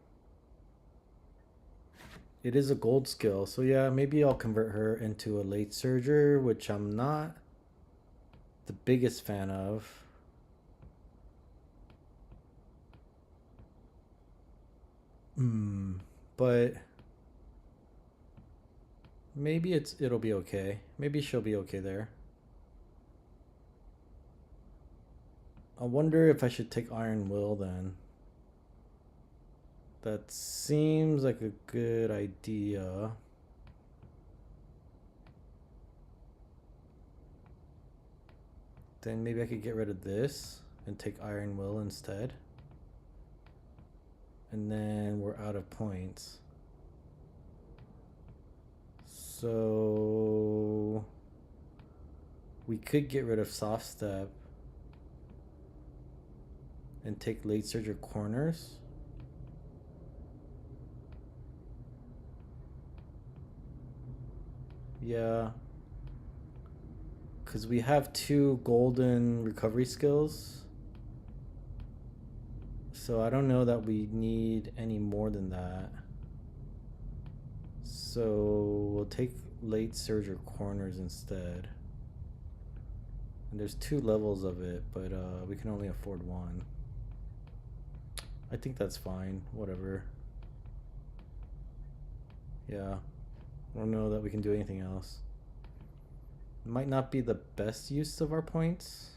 It is a gold skill, so yeah, maybe I'll convert her into a late surger, which I'm not the biggest fan of. But maybe it'll be okay. Maybe she'll be okay there. I wonder if I should take Iron Will then. That seems like a good idea. Then maybe I could get rid of this and take Iron Will instead. And then we're out of points. So we could get rid of soft step and take late surge or corners. Yeah. Because we have 2 golden recovery skills. So I don't know that we need any more than that. So we'll take late surge or corners instead. And there's 2 levels of it, but we can only afford 1. I think that's fine. Whatever. Yeah. I don't know that we can do anything else. It might not be the best use of our points.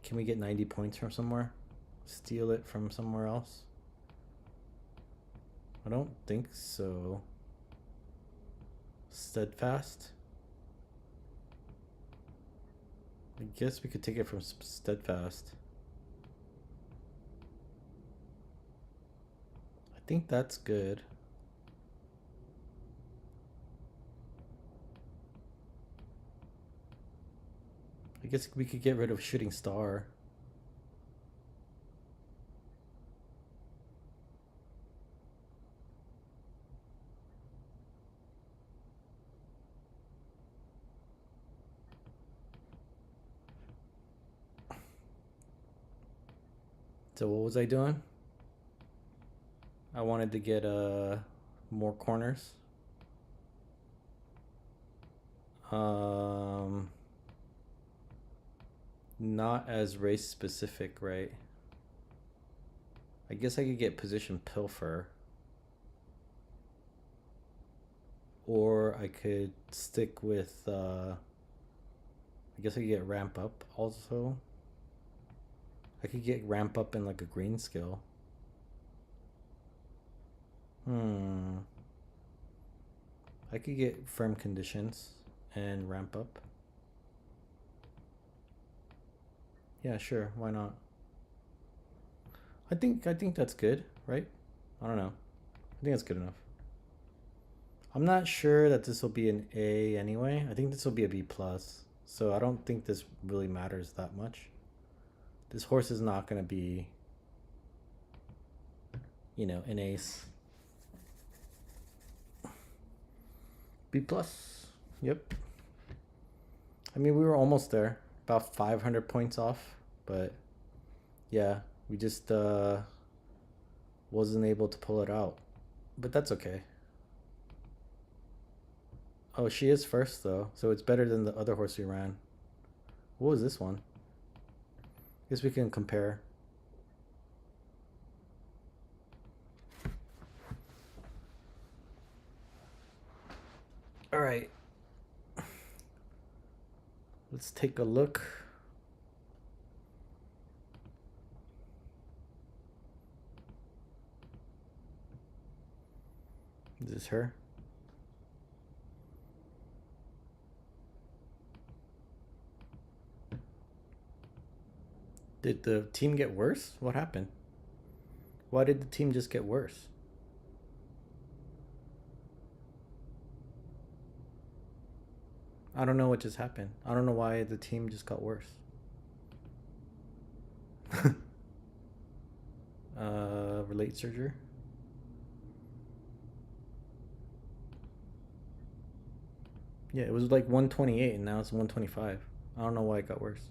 Can we get 90 points from somewhere? Steal it from somewhere else? I don't think so. Steadfast? I guess we could take it from Steadfast. I think that's good. I guess we could get rid of Shooting Star. So what was I doing? I wanted to get more corners. Not as race specific, right? I guess I could get position pilfer. Or I could stick with I guess I could get ramp up also. I could get ramp up in like a green skill. I could get firm conditions and ramp up. Yeah, sure, why not? I think that's good, right? I don't know. I think that's good enough. I'm not sure that this will be an A anyway. I think this will be a B plus. So I don't think this really matters that much. This horse is not going to be, you know, an ace. B plus. Yep. I mean, we were almost there. About 500 points off. But yeah, we just wasn't able to pull it out. But that's okay. Oh, she is first though. So it's better than the other horse we ran. What was this one? Guess we can compare. All right. Let's take a look. Is this her? Did the team get worse? What happened? Why did the team just get worse? I don't know what just happened. I don't know why the team just got worse. Relate surgery. Yeah, it was like 128 and now it's 125. I don't know why it got worse.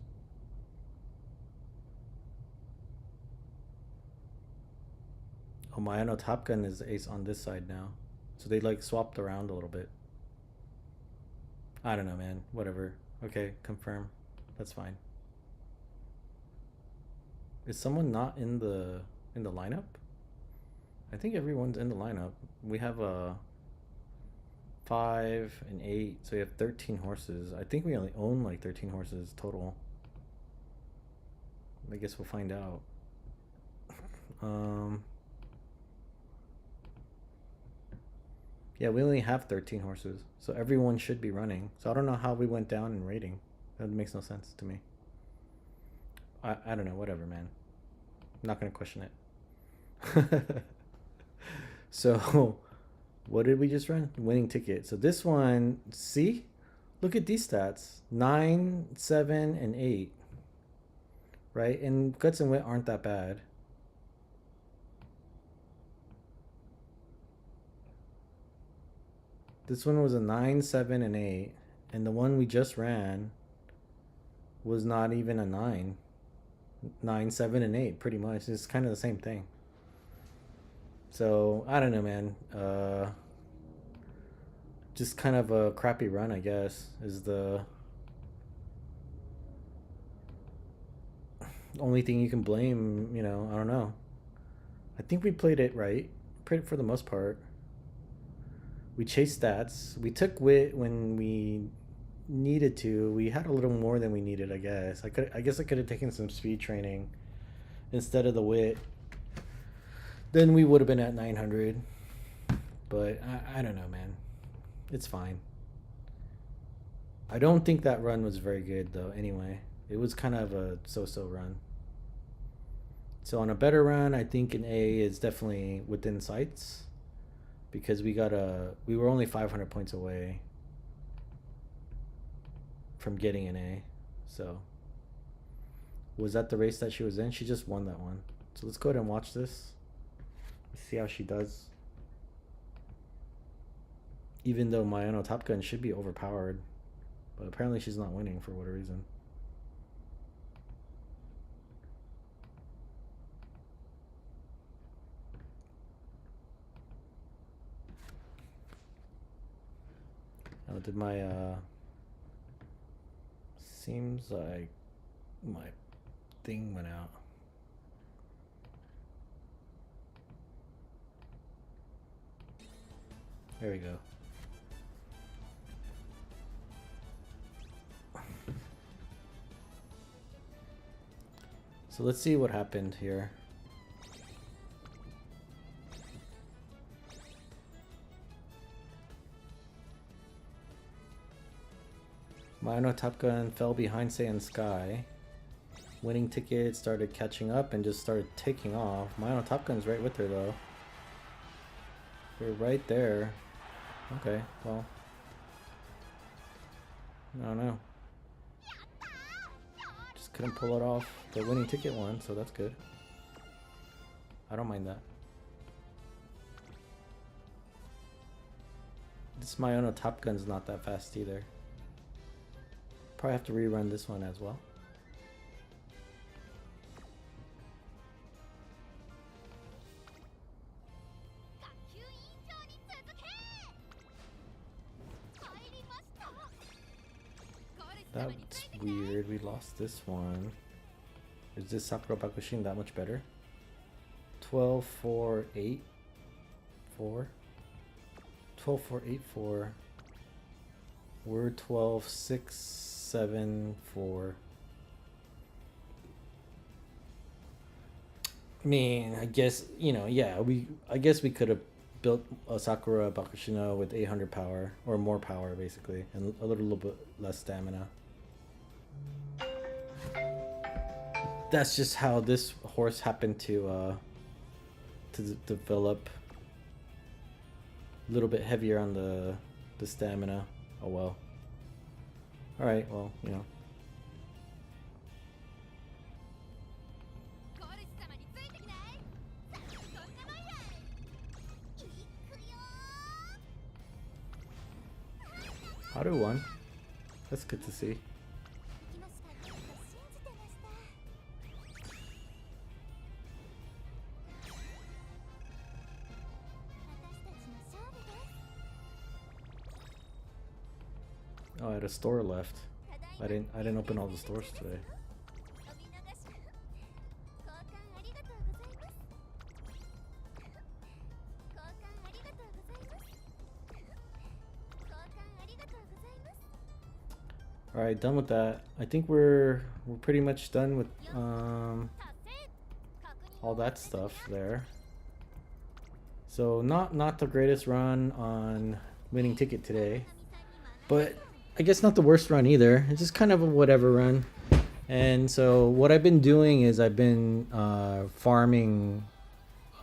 Oh, Mayano Top Gun is ace on this side now. So they like swapped around a little bit. I don't know, man. Whatever. Okay, confirm. That's fine. Is someone not in the lineup? I think everyone's in the lineup. We have a 5 and 8, so we have 13 horses. I think we only own like 13 horses total. I guess we'll find out. Yeah, we only have 13 horses, so everyone should be running. So I don't know how we went down in rating. That makes no sense to me. I don't know, whatever, man. I'm not gonna question it. So, what did we just run? Winning ticket. So this one, see? Look at these stats. 9, 7, and 8. Right? And guts and wit aren't that bad. This one was a 9, 7, and 8. And the one we just ran was not even a 9. 9, 7, and 8, pretty much. It's kind of the same thing. So, I don't know, man. Just kind of a crappy run, I guess, is the only thing you can blame, you know, I don't know. I think we played it right. Played it for the most part. We chased stats. We took wit when we needed to. We had a little more than we needed, I guess. I guess I could have taken some speed training instead of the wit. Then we would have been at 900. But I don't know, man. It's fine. I don't think that run was very good, though, anyway. It was kind of a so-so run. So on a better run, I think an A is definitely within sights. Because we were only 500 points away from getting an A. So was that the race that she was in? She just won that one. So let's go ahead and watch this. Let's see how she does. Even though my Ono Top Gun should be overpowered. But apparently she's not winning for whatever reason. Oh, did my seems like my thing went out. There we go. So let's see what happened here. Mino Top Gun fell behind Saiyan Sky. Winning ticket started catching up and just started taking off. Mino Top Gun's right with her though. They're right there. Okay, well. I don't know. Just couldn't pull it off. The winning ticket won, so that's good. I don't mind that. This Mino Top Gun's not that fast either. Probably have to rerun this one as well. That's weird. We lost this one. Is this Sakura Bakushin that much better? 12, 4, 8, 4. 12, 4, 8, 4. We're 12, 6, 7, 4. I mean, I guess, you know, yeah, I guess we could have built a Sakura Bakushino with 800 power, or more power, basically, and a little bit less stamina. That's just how this horse happened to develop a little bit heavier on the stamina. Oh well. Alright, well, you know. Haru won. That's good to see. Oh, I had a store left. I didn't open all the stores today. All right, done with that. I think we're pretty much done with all that stuff there. So not the greatest run on winning ticket today, but I guess not the worst run either. It's just kind of a whatever run. And so what I've been doing is I've been farming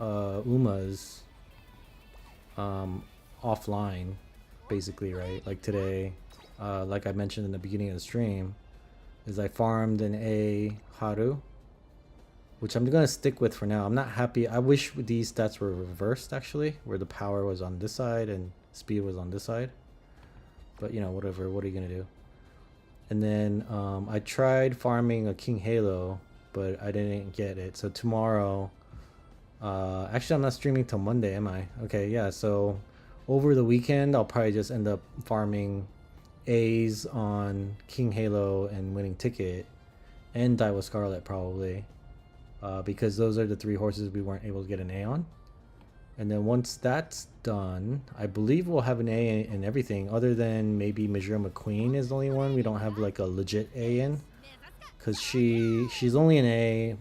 Umas offline, basically, right? Like today, like I mentioned in the beginning of the stream, is I farmed an A Haru, which I'm gonna stick with for now. I'm not happy. I wish these stats were reversed actually, where the power was on this side and speed was on this side. But you know, whatever. What are you gonna do? And then I tried farming a King Halo, but I didn't get it. So tomorrow, actually, I'm not streaming till Monday, am I? Okay, yeah. So over the weekend, I'll probably just end up farming A's on King Halo and winning ticket, and Daiwa Scarlet probably, because those are the three horses we weren't able to get an A on. And then once that's done, I believe we'll have an A in everything, other than maybe Majora McQueen is the only one we don't have like a legit A in, because she's only an A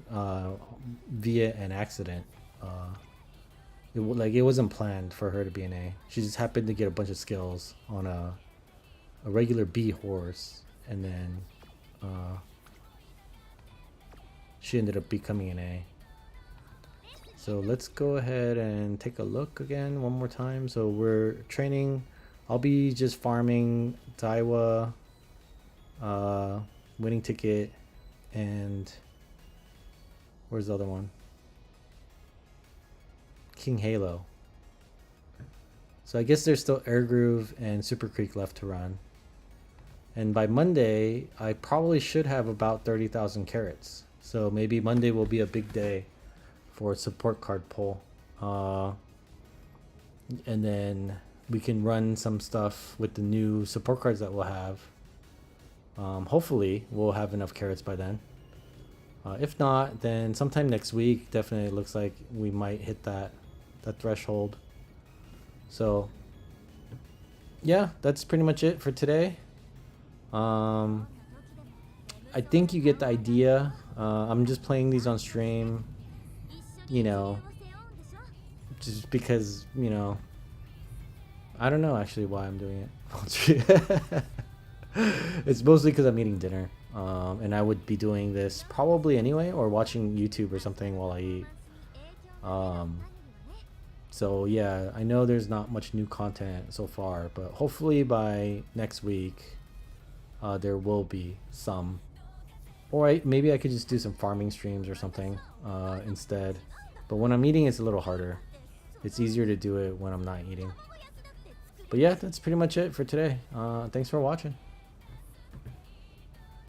via an accident. It wasn't planned for her to be an A. She just happened to get a bunch of skills on a regular B horse, and then she ended up becoming an A. So let's go ahead and take a look again one more time. So we're training. I'll be just farming Daiwa, winning ticket, and where's the other one? King Halo. So I guess there's still Air Groove and Super Creek left to run. And by Monday, I probably should have about 30,000 carats. So maybe Monday will be a big day for support card pull. And then we can run some stuff with the new support cards that we'll have. Hopefully we'll have enough carats by then. If not, then sometime next week, definitely looks like we might hit that threshold. So yeah, that's pretty much it for today. I think you get the idea. I'm just playing these on stream, you know, just because, you know, I don't know actually why I'm doing it. It's mostly because I'm eating dinner, and I would be doing this probably anyway, or watching YouTube or something while I eat. So yeah, I know there's not much new content so far, but hopefully by next week there will be some. Or maybe I could just do some farming streams or something instead. But when I'm eating, it's a little harder. It's easier to do it when I'm not eating. But yeah, that's pretty much it for today. Thanks for watching.